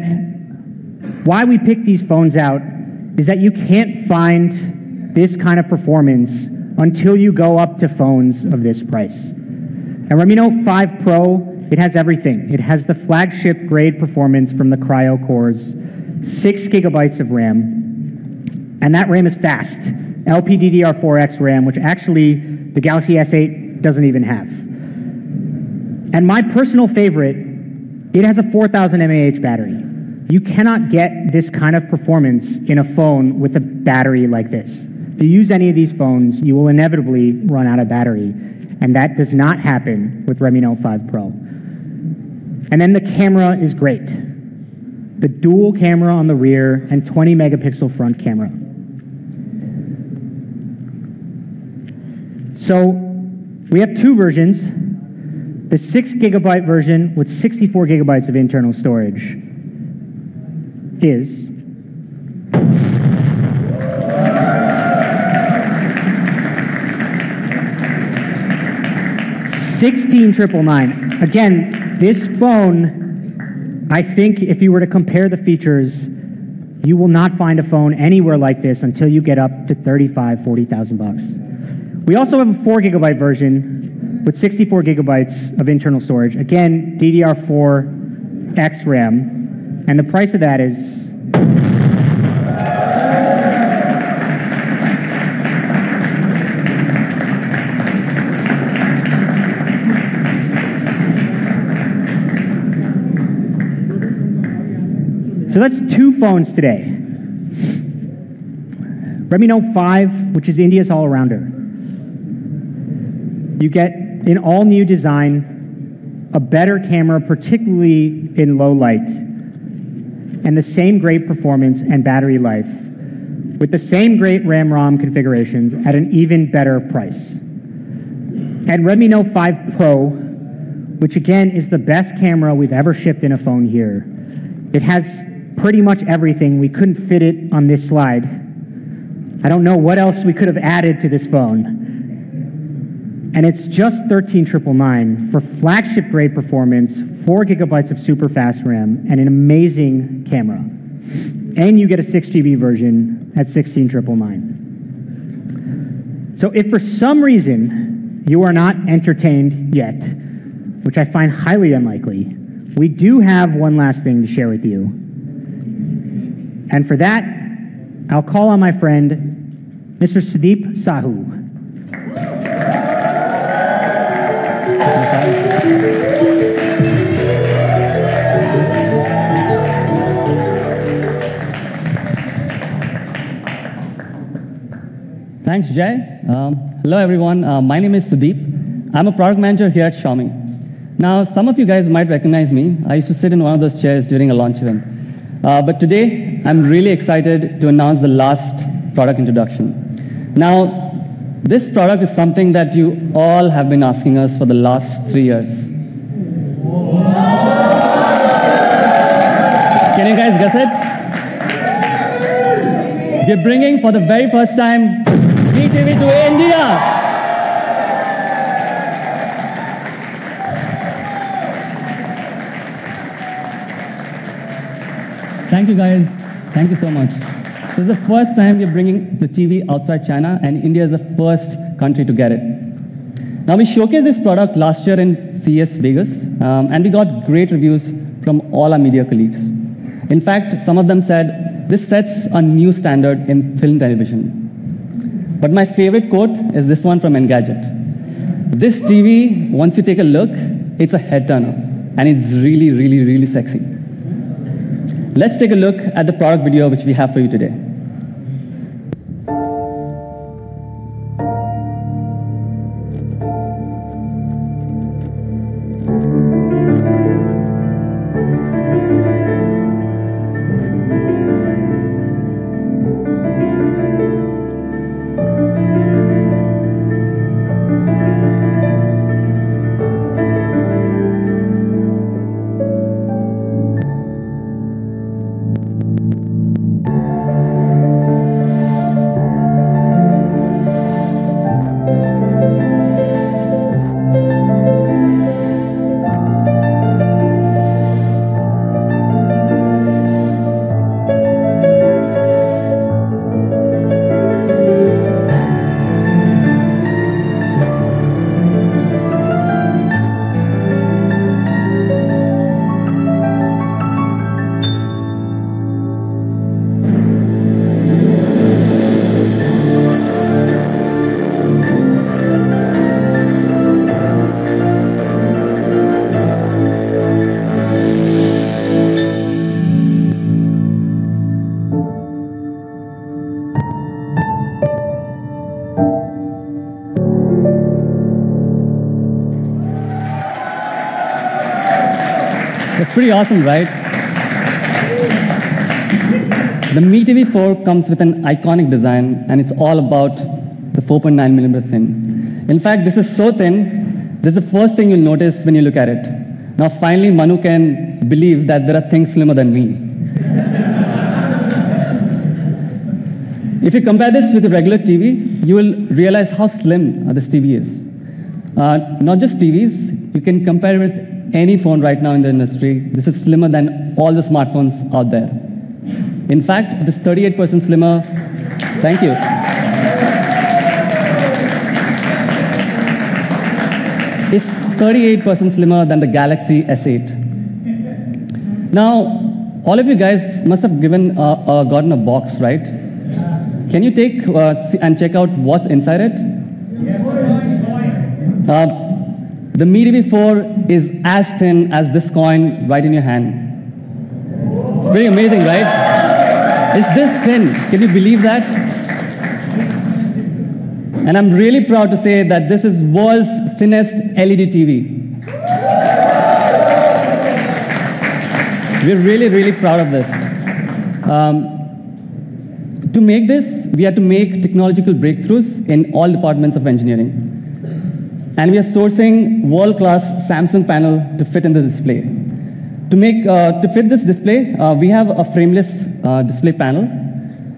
why we picked these phones out is that you can't find this kind of performance until you go up to phones of this price. And Redmi Note 5 Pro, it has everything. It has the flagship grade performance from the Kryo cores, 6 gigabytes of RAM, and that RAM is fast. LPDDR4X RAM, which actually the Galaxy S8 doesn't even have. And my personal favorite, it has a 4,000 mAh battery. You cannot get this kind of performance in a phone with a battery like this. If you use any of these phones, you will inevitably run out of battery, and that does not happen with Redmi Note 5 Pro. And then the camera is great. The dual camera on the rear and 20 megapixel front camera. So we have two versions. The 6 gigabyte version with 64 gigabytes of internal storage is $16,999. Again, this phone, I think if you were to compare the features, you will not find a phone anywhere like this until you get up to $35,000, $40,000. We also have a 4 gigabyte version with 64 gigabytes of internal storage. Again, DDR4X RAM, and the price of that is so that's two phones today. Redmi Note 5, which is India's all-arounder. You get an all-new design, a better camera, particularly in low light, and the same great performance and battery life, with the same great RAM-ROM configurations at an even better price. And Redmi Note 5 Pro, which again is the best camera we've ever shipped in a phone here. It has pretty much everything. We couldn't fit it on this slide. I don't know what else we could have added to this phone. And it's just $13,999 for flagship grade performance, 4 gigabytes of super fast RAM, and an amazing camera. And you get a 6 GB version at $16,999. So if for some reason you are not entertained yet, which I find highly unlikely, we do have one last thing to share with you. And for that, I'll call on my friend, Mr. Sudeep Sahu. Thanks, Jay. Hello, everyone. My name is Sudeep. I'm a product manager here at Xiaomi. Now, some of you guys might recognize me. I used to sit in one of those chairs during a launch event. But today, I'm really excited to announce the last product introduction. Now, this product is something that you all have been asking us for the last 3 years. Can you guys guess it? We're bringing for the very first time TV to India. Thank you guys. Thank you so much. This is the first time we're bringing the TV outside China, and India is the first country to get it. Now, we showcased this product last year in CES Vegas, and we got great reviews from all our media colleagues. In fact, some of them said, this sets a new standard in film television. But my favorite quote is this one from Engadget. This TV, once you take a look, it's a head turner, and it's really, really, really sexy. Let's take a look at the product video which we have for you today. Pretty awesome, right? The Mi TV 4 comes with an iconic design, and it's all about the 4.9mm thin. In fact, this is so thin, this is the first thing you'll notice when you look at it. Now, finally, Manu can believe that there are things slimmer than me. If you compare this with a regular TV, you will realize how slim this TV is. Not just TVs, you can compare it with any phone right now in the industry. This is slimmer than all the smartphones out there. In fact, it is 38% slimmer. Thank you. It's 38% slimmer than the Galaxy S8. Now, all of you guys must have gotten a box, right? Can you take and check out what's inside it? The Mi TV 4 is as thin as this coin right in your hand. It's pretty amazing, right? It's this thin. Can you believe that? And I'm really proud to say that this is world's thinnest LED TV. We're really, really proud of this. To make this, we had to make technological breakthroughs in all departments of engineering. And we are sourcing world-class Samsung panel to fit in the display. To fit this display, we have a frameless display panel.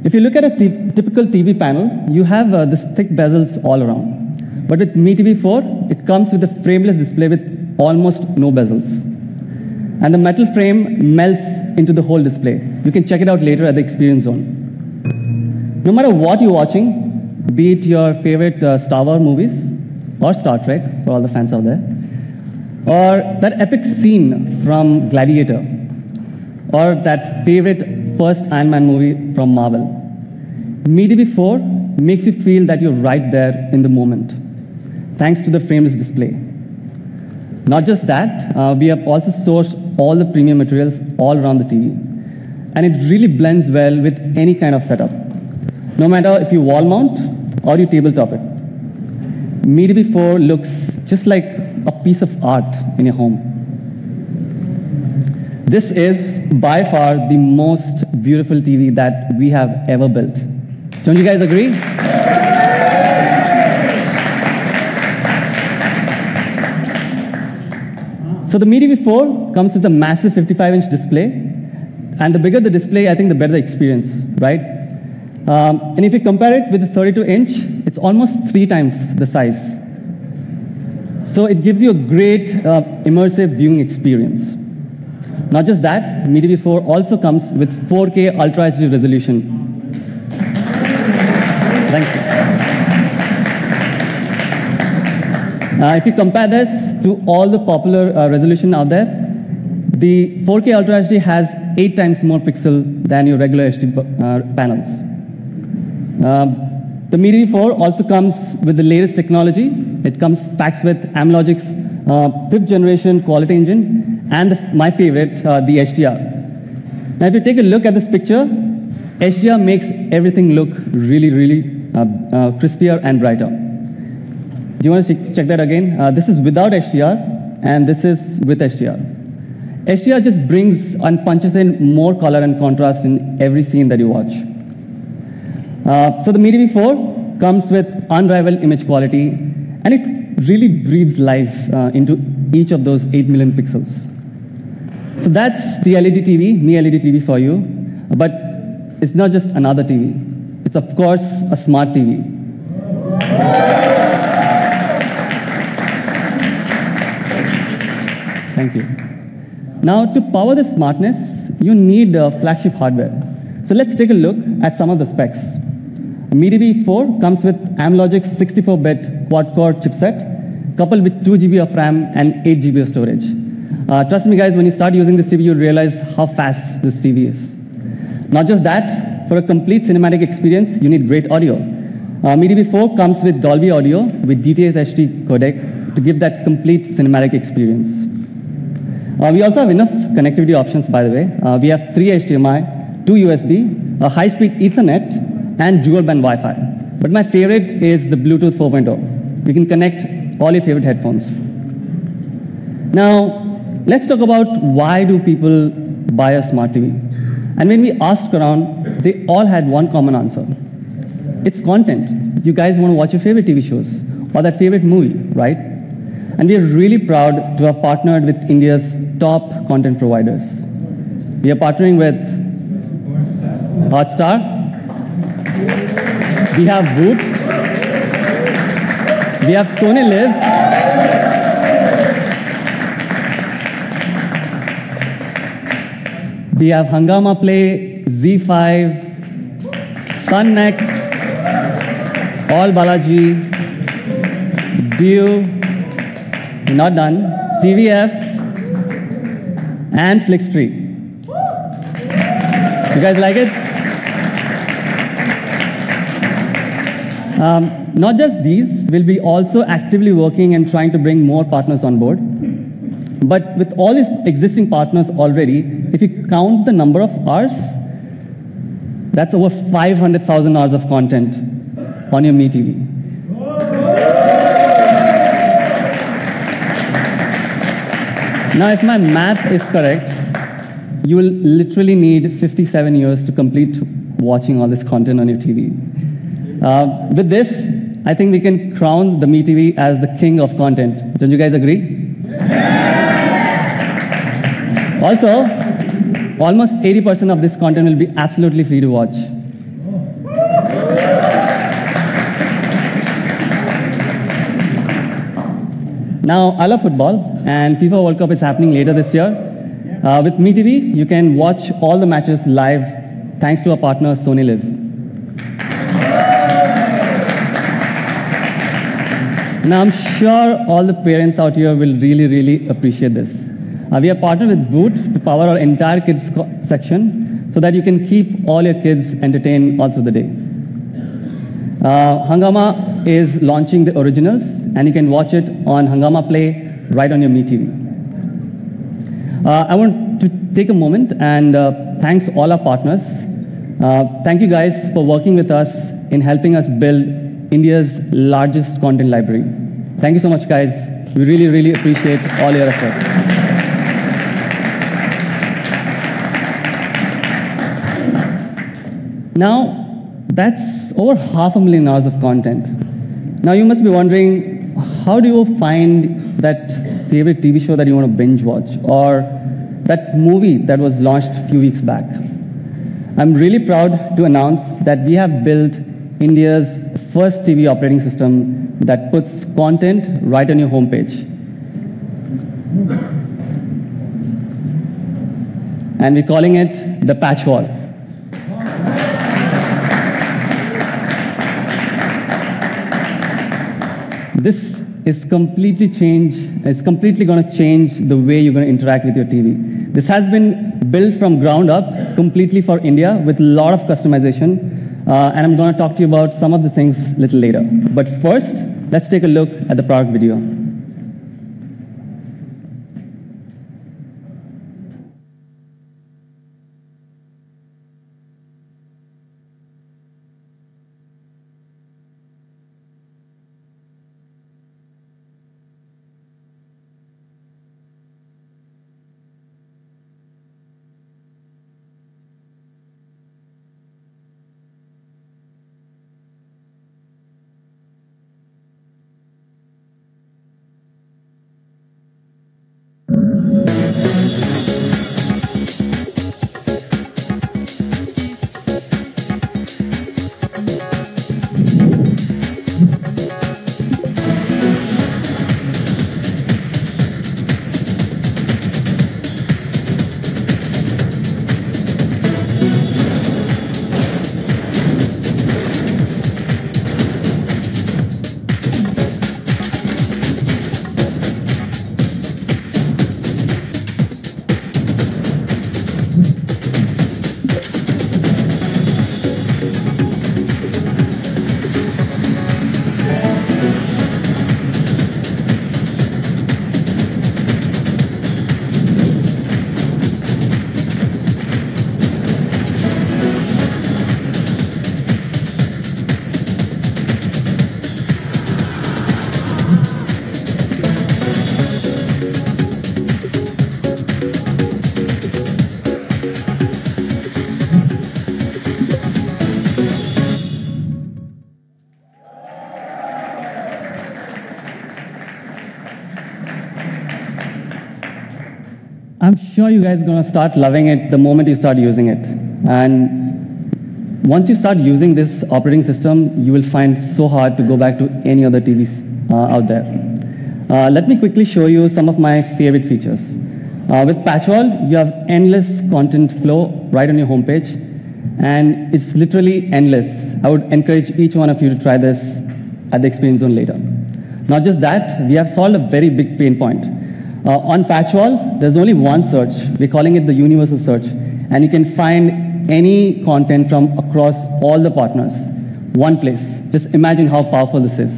If you look at a typical TV panel, you have this thick bezels all around. But with Mi TV 4, it comes with a frameless display with almost no bezels. And the metal frame melts into the whole display. You can check it out later at the experience zone. No matter what you're watching, be it your favorite Star Wars movies, or Star Trek, for all the fans out there, or that epic scene from Gladiator, or that favorite first Iron Man movie from Marvel. Mi TV 4 makes you feel that you're right there in the moment, thanks to the frameless display. Not just that, we have also sourced all the premium materials all around the TV, and it really blends well with any kind of setup, no matter if you wall mount or you tabletop it. Mi TV 4 looks just like a piece of art in your home. This is by far the most beautiful TV that we have ever built. Don't you guys agree? So the Mi TV 4 comes with a massive 55-inch display, and the bigger the display, I think the better the experience, right? And if you compare it with the 32-inch, it's almost 3 times the size. So it gives you a great immersive viewing experience. Not just that, Mi TV 4 also comes with 4K Ultra HD resolution. Thank you. If you compare this to all the popular resolution out there, the 4K Ultra HD has 8 times more pixel than your regular HD panels. The Mi TV 4 also comes with the latest technology. It comes packed with Amlogic's 5th generation quality engine and my favorite, the HDR. Now, if you take a look at this picture, HDR makes everything look really, really crispier and brighter. Do you want to check that again? This is without HDR, and this is with HDR. HDR just brings and punches in more color and contrast in every scene that you watch. So the Mi TV 4 comes with unrivaled image quality, and it really breathes life into each of those 8 million pixels. So that's the LED TV, Mi LED TV for you. But it's not just another TV. It's, of course, a smart TV. Thank you. Now, to power this smartness, you need flagship hardware. So let's take a look at some of the specs. Mi TV 4 comes with Amlogic's 64-bit quad-core chipset, coupled with 2 GB of RAM and 8 GB of storage. Trust me, guys, when you start using this TV, you'll realize how fast this TV is. Not just that, for a complete cinematic experience, you need great audio. Mi TV 4 comes with Dolby Audio with DTS HD codec to give that complete cinematic experience. We also have enough connectivity options, by the way. We have 3 HDMI, 2 USB, a high-speed Ethernet, and dual-band Wi-Fi. But my favorite is the Bluetooth 4.0. You can connect all your favorite headphones. Now, let's talk about why do people buy a smart TV? And when we asked around, they all had one common answer. It's content. You guys want to watch your favorite TV shows or that favorite movie, right? And we are really proud to have partnered with India's top content providers. We are partnering with Hotstar. We have Boot. We have Sony Live. We have Hungama Play, Z5, Sun Next, All Balaji, Dio, not done, TVF, and Flixtree. You guys like it? Not just these, we'll be also actively working and trying to bring more partners on board. But with all these existing partners already, if you count the number of hours, that's over 500,000 hours of content on your MeTV. Now, if my math is correct, you will literally need 57 years to complete watching all this content on your TV. With this, I think we can crown the MeTV as the king of content. Don't you guys agree? Also, almost 80% of this content will be absolutely free to watch. Now, I love football, and FIFA World Cup is happening later this year. With MeTV, you can watch all the matches live thanks to our partner, Sony Live. Now, I'm sure all the parents out here will really, really appreciate this. We are partnered with Boot to power our entire kids section so that you can keep all your kids entertained all through the day. Hungama is launching the originals, and you can watch it on Hungama Play right on your MeTV. I want to take a moment and thanks all our partners. Thank you guys for working with us in helping us build India's largest content library. Thank you so much, guys. We really, really appreciate all your effort. Now, that's over 500,000 hours of content. Now, you must be wondering, how do you find that favorite TV show that you want to binge watch, or that movie that was launched a few weeks back? I'm really proud to announce that we have built India's first TV operating system that puts content right on your homepage. And we're calling it the Patch Wall. This is completely going to change the way you're going to interact with your TV. This has been built from ground up completely for India with a lot of customization. And I'm going to talk to you about some of the things a little later. But first, let's take a look at the product video. I'm sure you guys are going to start loving it the moment you start using it. And once you start using this operating system, you will find so hard to go back to any other TVs out there. Let me quickly show you some of my favorite features. With Patchwall, you have endless content flow right on your homepage, and it's literally endless. I would encourage each one of you to try this at the Experience Zone later. Not just that, we have solved a very big pain point. On Patchwall, there's only one search. We're calling it the universal search, and you can find any content from across all the partners. One place. Just imagine how powerful this is.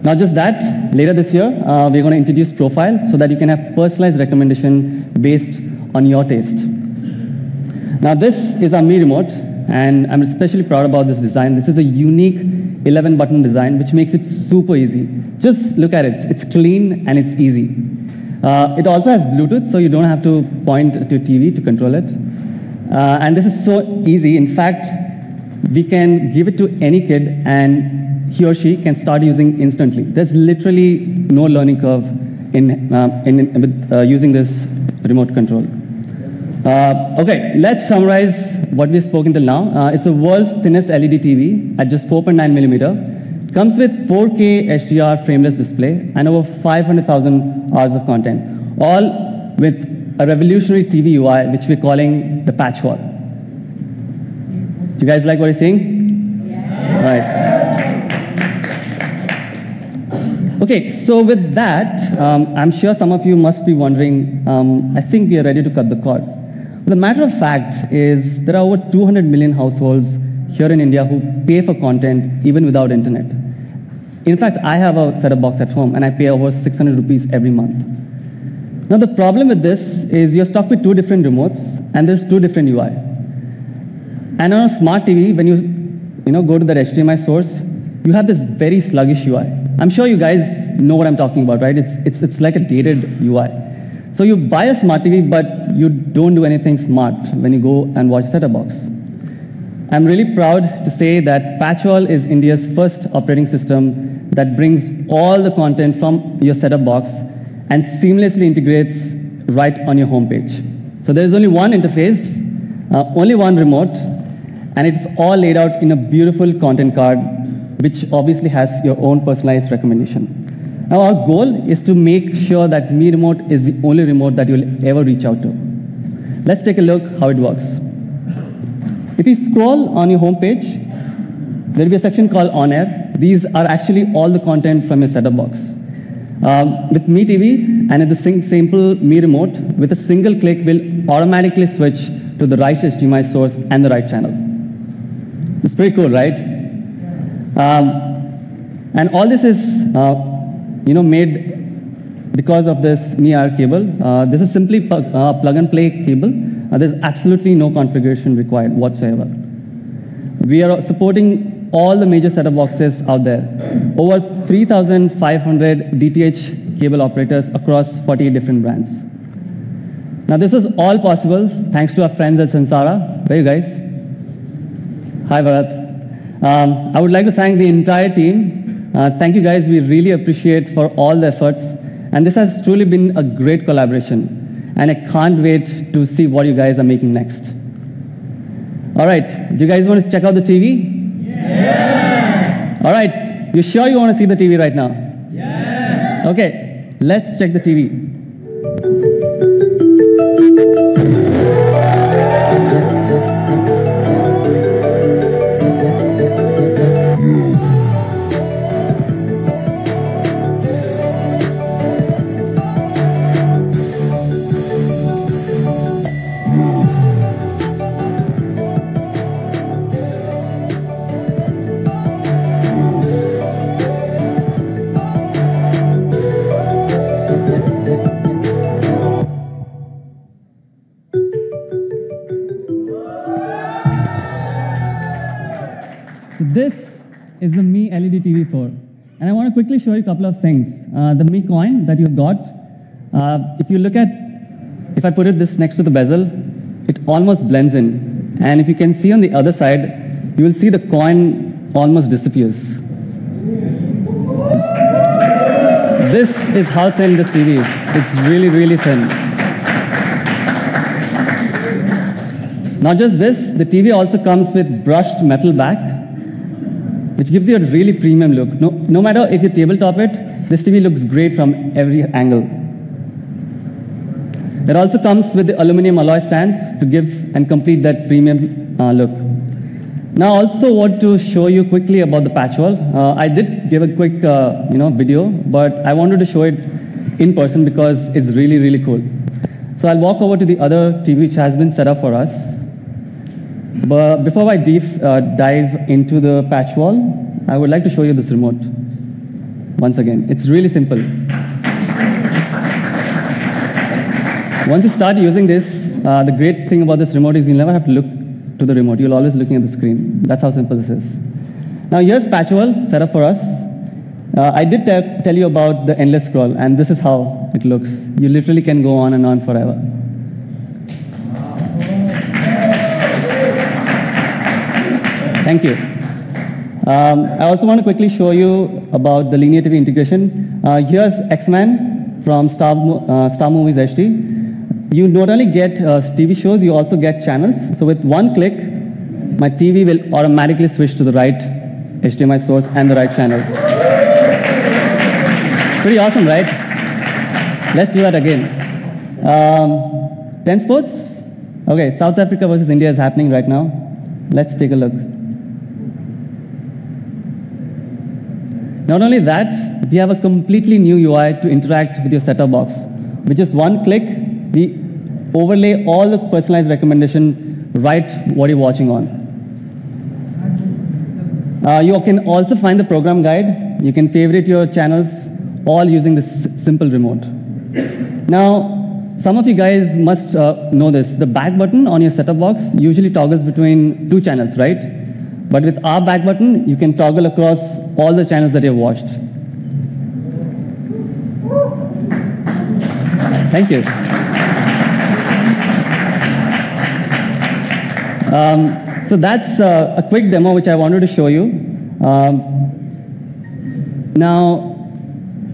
Not just that, later this year, we're going to introduce Profile so that you can have personalized recommendation based on your taste. Now this is our Mi Remote, and I'm especially proud about this design. This is a unique 11-button design, which makes it super easy. Just look at it. It's clean and it's easy. It also has Bluetooth, so you don't have to point to your TV to control it. And this is so easy. In fact, we can give it to any kid, and he or she can start using instantly. There's literally no learning curve with using this remote control. Okay, let's summarize what we've spoken till now. It's the world's thinnest LED TV at just 4.9 millimeter. Comes with 4K HDR frameless display and over 500,000 hours of content, all with a revolutionary TV UI, which we're calling the Patchwall. Do you guys like what you're seeing? Yeah. All right. Okay, so with that, I'm sure some of you must be wondering, I think we are ready to cut the cord. The matter of fact is there are over 200 million households here in India who pay for content even without internet. In fact, I have a set-top box at home and I pay over 600 rupees every month. Now the problem with this is you're stuck with two different remotes and there's two different UI. And on a smart TV, when you go to that HDMI source, you have this very sluggish UI. I'm sure you guys know what I'm talking about, right? It's like a dated UI. So you buy a smart TV, but you don't do anything smart when you go and watch set-top box. I'm really proud to say that Patchwall is India's first operating system that brings all the content from your set-top box and seamlessly integrates right on your homepage. So there's only one interface, only one remote, and it's all laid out in a beautiful content card, which obviously has your own personalized recommendation. Now our goal is to make sure that Mi Remote is the only remote that you'll ever reach out to. Let's take a look how it works. If you scroll on your homepage, there'll be a section called On Air. These are actually all the content from your set-top box. With Mi TV and with the simple Mi Remote, with a single click, we'll automatically switch to the right HDMI source and the right channel. It's pretty cool, right? And all this is made because of this Mi R cable. This is simply plug and play cable. There's absolutely no configuration required whatsoever. We are supporting all the major set-top boxes out there. Over 3,500 DTH cable operators across 48 different brands. Now this is all possible thanks to our friends at Sansara. Where are you guys? Hi, Bharat. I would like to thank the entire team. Thank you guys. We really appreciate for all the efforts. And this has truly been a great collaboration. And I can't wait to see what you guys are making next. All right, do you guys want to check out the TV? Yeah! All right, you sure you want to see the TV right now? Yeah! Okay, let's check the TV. This is the Mi LED TV 4. And I want to quickly show you a couple of things. The Mi coin that you've got, if I put this next to the bezel, it almost blends in. And if you can see on the other side, you will see the coin almost disappears. This is how thin this TV is. It's really, really thin. Not just this, the TV also comes with brushed metal back, which gives you a really premium look. No matter if you tabletop it, this TV looks great from every angle. It also comes with the aluminum alloy stands to give and complete that premium look. Now, I also want to show you quickly about the patch wall. I did give a quick video, but I wanted to show it in person because it's really, really cool. So I'll walk over to the other TV which has been set up for us. But before I dive into the patch wall, I would like to show you this remote. Once again, it's really simple. Once you start using this, the great thing about this remote is you'll never have to look to the remote. You'll always looking at the screen. That's how simple this is. Now here's patch wall set up for us. I did tell you about the endless scroll, and this is how it looks. You literally can go on and on forever. Thank you. I also want to quickly show you about the linear TV integration. Here's X-Men from Star Movies HD. You not only get TV shows, you also get channels. So with one click, my TV will automatically switch to the right HDMI source and the right channel. Pretty awesome, right? Let's do that again. 10 sports? Okay, South Africa versus India is happening right now. Let's take a look. Not only that, we have a completely new UI to interact with your set-top box. With just one click, we overlay all the personalized recommendation right what you're watching on. You can also find the program guide. You can favorite your channels all using this simple remote. Now, some of you guys must know this. The back button on your set-top box usually toggles between two channels, right? But with our back button, you can toggle across all the channels that you've watched. Thank you. So that's a quick demo which I wanted to show you. Now,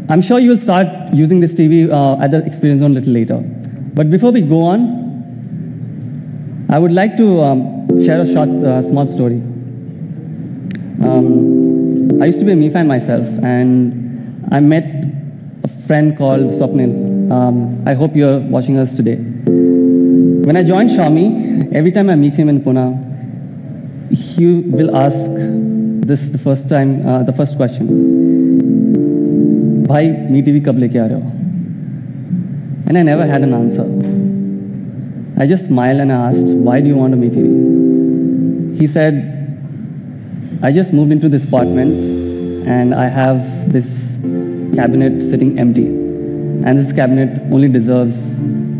I'm sure you'll start using this TV at the Experience Zone a little later. But before we go on, I would like to share a small story. I used to be a Mi fan myself, and I met a friend called Swapnil. I hope you're watching us today. When I joined Xiaomi, every time I meet him in Pune, he will ask this the first question. Bhai, Mi TV kab leke aa rahe ho? And I never had an answer. I just smiled and I asked, why do you want a Mi TV? He said, I just moved into this apartment and I have this cabinet sitting empty. And this cabinet only deserves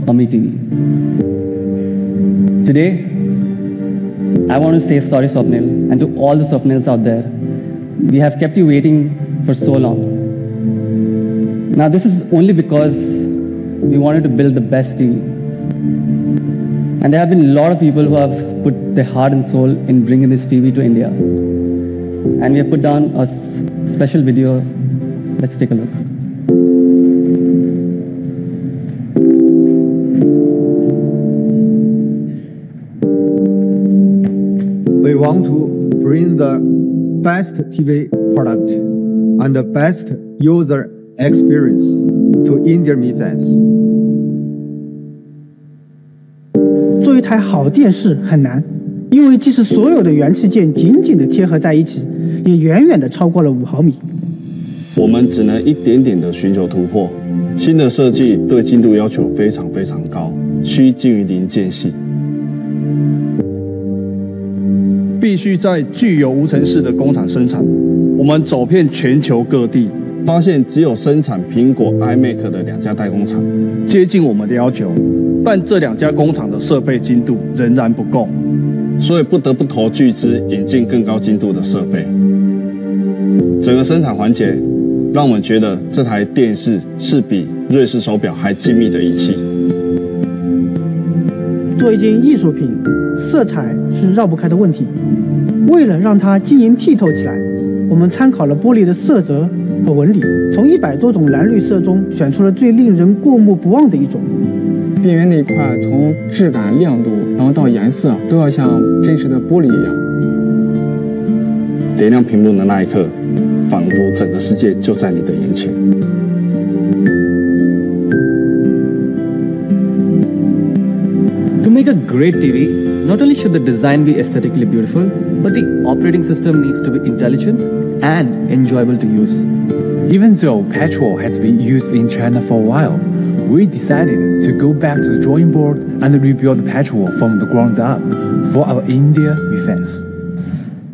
a Mi TV. Today, I want to say sorry, Swapnil, and to all the Swapnils out there. We have kept you waiting for so long. Now, this is only because we wanted to build the best TV. And there have been a lot of people who have put their heart and soul in bringing this TV to India. And we have put down a special video. Let's take a look. We want to bring the best TV product and the best user experience to Indian Mi fans. 做一台好电视很难，因为即使所有的元器件紧紧地贴合在一起，也远远地超过了5毫米。我们只能一点点地寻求突破。新的设计对精度要求非常非常高，需精于零间隙。必须在具有无尘室的工厂生产。我们走遍全球各地，发现只有生产苹果 iMac 的2家代工厂接近我们的要求，但这2家工厂的设备精度仍然不够，所以不得不投巨资引进更高精度的设备。整个生产环节让我们觉得这台电视是比瑞士手表还精密的仪器。做一件艺术品，色彩是绕不开的问题。为了让它晶莹剔透起来，我们参考了玻璃的色泽和纹理，从100多种蓝绿色中选出了最令人过目不忘的一种。边缘那一块，从质感、亮度，然后到颜色，都要像真实的玻璃一样。点亮屏幕的那一刻，仿佛整个世界就在你的眼前。To make a great TV, not only should the design be aesthetically beautiful, but the operating system needs to be intelligent and enjoyable to use. Even though petrol has been used in China for a while, we decided to go back to the drawing board and rebuild petrol from the ground up for our India defense.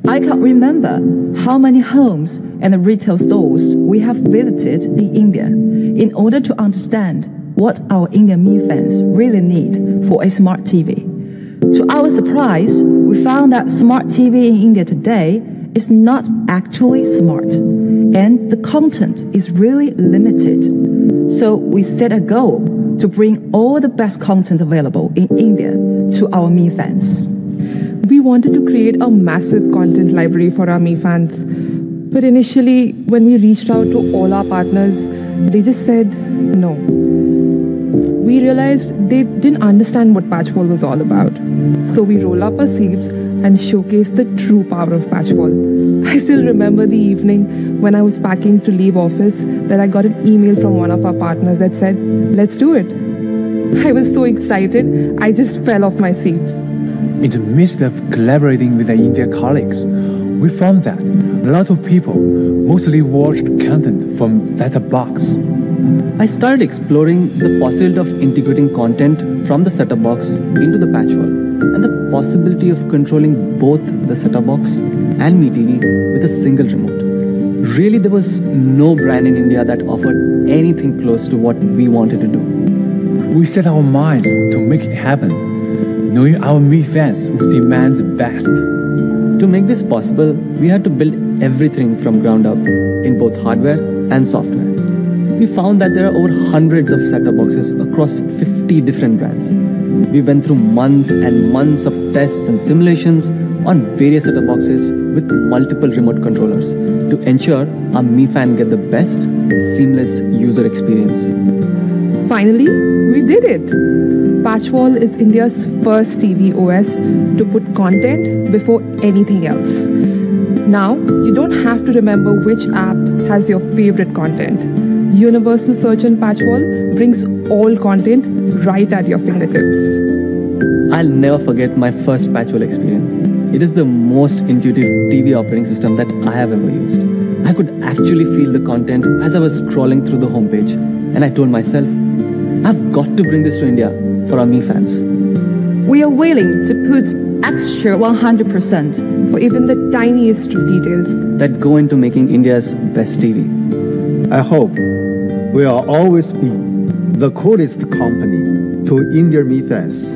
I can't remember how many homes and retail stores we have visited in India in order to understand what our Indian Mi fans really need for a smart TV. To our surprise, we found that smart TV in India today is not actually smart, and the content is really limited. So we set a goal to bring all the best content available in India to our Mi fans. We wanted to create a massive content library for our Mi fans. But initially, when we reached out to all our partners, they just said no. We realized they didn't understand what Patchwall was all about. So we rolled up our sleeves and showcased the true power of Patchwall. I still remember the evening when I was packing to leave office that I got an email from one of our partners that said, "Let's do it." I was so excited, I just fell off my seat. In the midst of collaborating with our India colleagues, we found that a lot of people mostly watched content from set-top box. I started exploring the possibility of integrating content from the set-top box into the Patchwall and the possibility of controlling both the set-top box and Mi TV with a single remote. Really, there was no brand in India that offered anything close to what we wanted to do. We set our minds to make it happen, knowing our Mi fans would demand the best. To make this possible, we had to build everything from ground up in both hardware and software. We found that there are over hundreds of set-top boxes across 50 different brands. We went through months and months of tests and simulations on various set-top boxes with multiple remote controllers to ensure our Mi fan get the best, seamless user experience. Finally, we did it! Patchwall is India's first TV OS to put content before anything else. Now, you don't have to remember which app has your favorite content. Universal Search on Patchwall brings all content right at your fingertips. I'll never forget my first Patchwall experience. It is the most intuitive TV operating system that I have ever used. I could actually feel the content as I was scrolling through the homepage, and I told myself, I've got to bring this to India for our Mi fans. We are willing to put extra 100% for even the tiniest of details that go into making India's best TV. I hope we'll always be the coolest company to Indian Mi fans.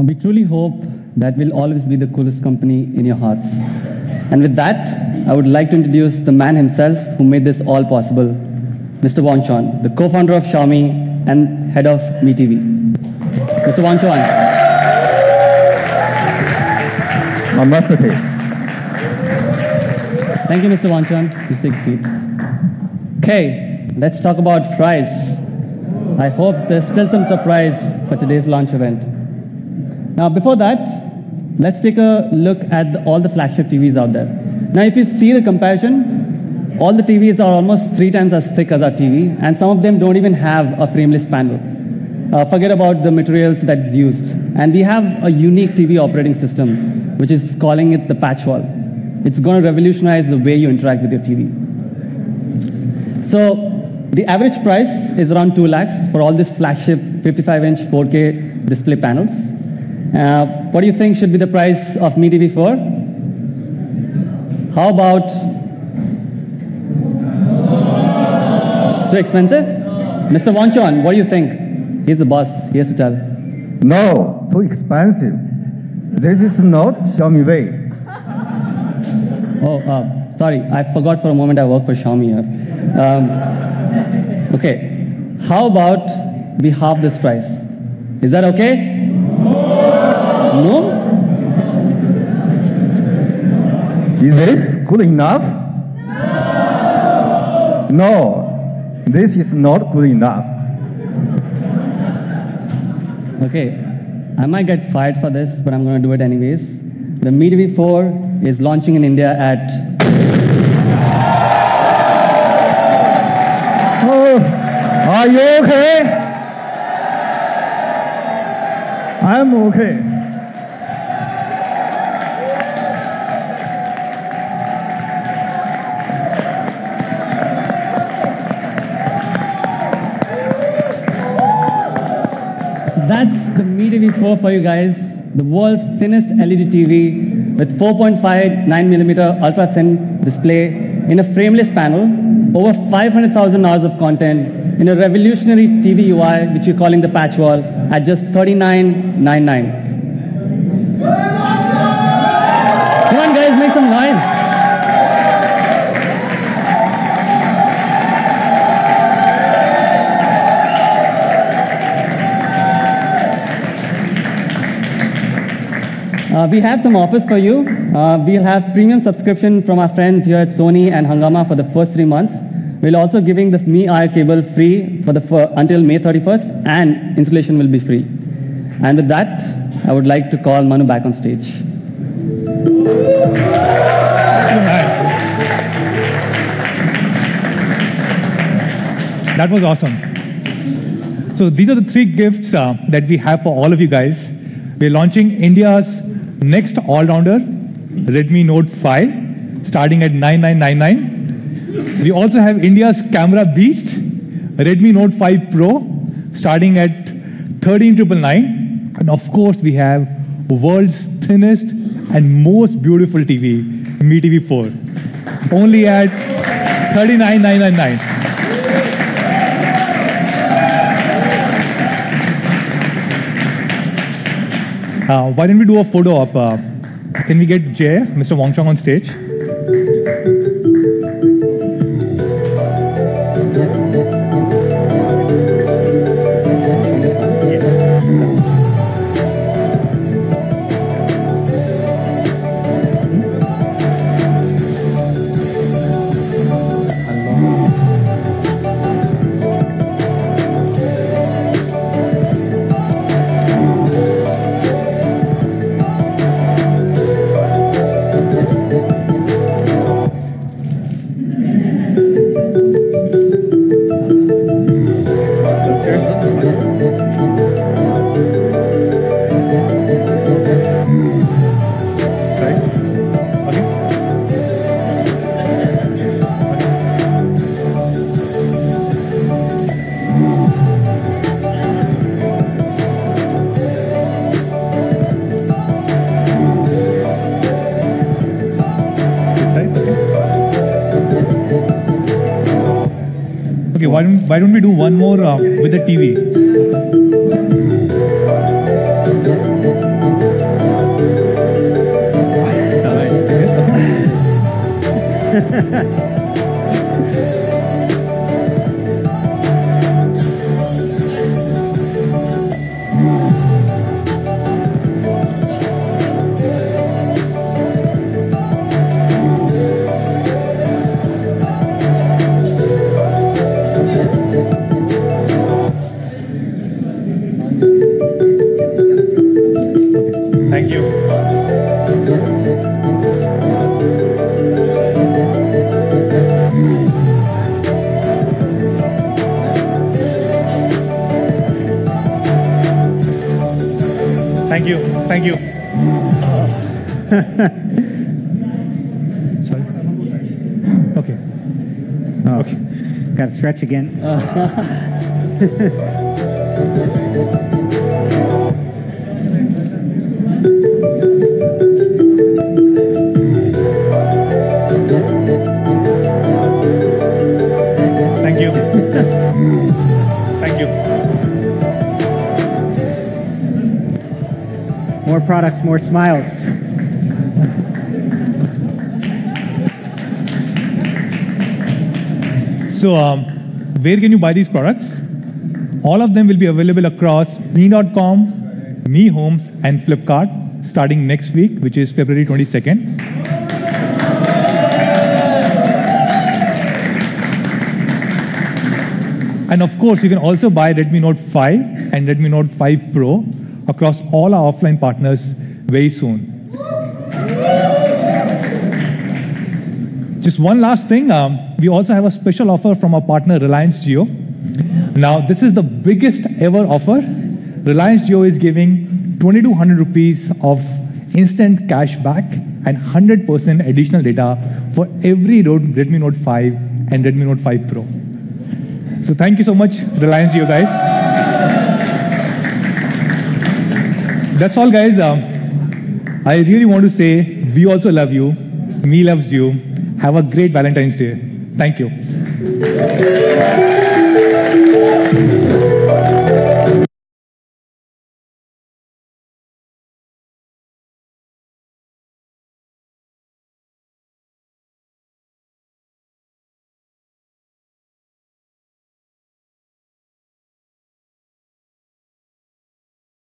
We truly hope that we'll always be the coolest company in your hearts. And with that, I would like to introduce the man himself who made this all possible, Mr. Wanchon, the co-founder of Xiaomi and head of Mi TV. Mr. Wanchon. Namaste. Thank you, Mr. Wanchon. Please take a seat. Okay, let's talk about fries. I hope there's still some surprise for today's launch event. Now, before that, let's take a look at all the flagship TVs out there. Now, if you see the comparison, all the TVs are almost 3 times as thick as our TV, and some of them don't even have a frameless panel. Forget about the materials that's used. And we have a unique TV operating system, which is calling it the Patchwall. It's going to revolutionize the way you interact with your TV. So, the average price is around 2 lakhs for all these flagship 55-inch 4K display panels. What do you think should be the price of Mi TV 4? How about? It's too expensive? Mr. Wanchon, what do you think? He's the boss. He has to tell. No, too expensive. This is not Xiaomi way. Oh, sorry. I forgot for a moment I work for Xiaomi here. Okay. How about we halve this price? Is that okay? No? Is this good enough? No, this is not good enough. Okay, I might get fired for this, but I'm going to do it anyways. The Mi TV 4 is launching in India at... Oh, are you okay? I'm okay. That's the Mi TV 4 for you guys, the world's thinnest LED TV with 4.59mm ultra thin display in a frameless panel, over 500,000 hours of content in a revolutionary TV UI, which we're calling the patch wall, at just $39.99. Come on guys, make some noise. We have some offers for you. We'll have premium subscription from our friends here at Sony and Hungama for the first 3 months. We're also giving the Mi IR cable free until May 31st, and installation will be free. And with that, I would like to call Manu back on stage. That was awesome. So these are the 3 gifts that we have for all of you guys. We're launching India's next all-rounder, Redmi Note 5, starting at $9999. We also have India's camera beast, Redmi Note 5 Pro, starting at $13,999. And of course, we have the world's thinnest and most beautiful TV, Mi TV 4, only at $39,999. Why don't we do a photo op? Can we get Jay, Mr. Wangchong on stage? Why don't we do one more with the TV? Thank you. Thank you. Thank you. Sorry. Okay. Oh, okay. Got to stretch again. Thank you. Thank you. More products, more smiles. So, where can you buy these products? All of them will be available across mi.com, Mi Homes and Flipkart starting next week, which is February 22nd. And of course, you can also buy Redmi Note 5 and Redmi Note 5 Pro across all our offline partners very soon. Just one last thing, we also have a special offer from our partner Reliance Jio. Now, this is the biggest ever offer. Reliance Jio is giving 2200 rupees of instant cash back and 100% additional data for every Redmi Note 5 and Redmi Note 5 Pro. So thank you so much, Reliance Jio, guys. That's all, guys. I really want to say, we also love you. Me loves you. Have a great Valentine's Day. Thank you.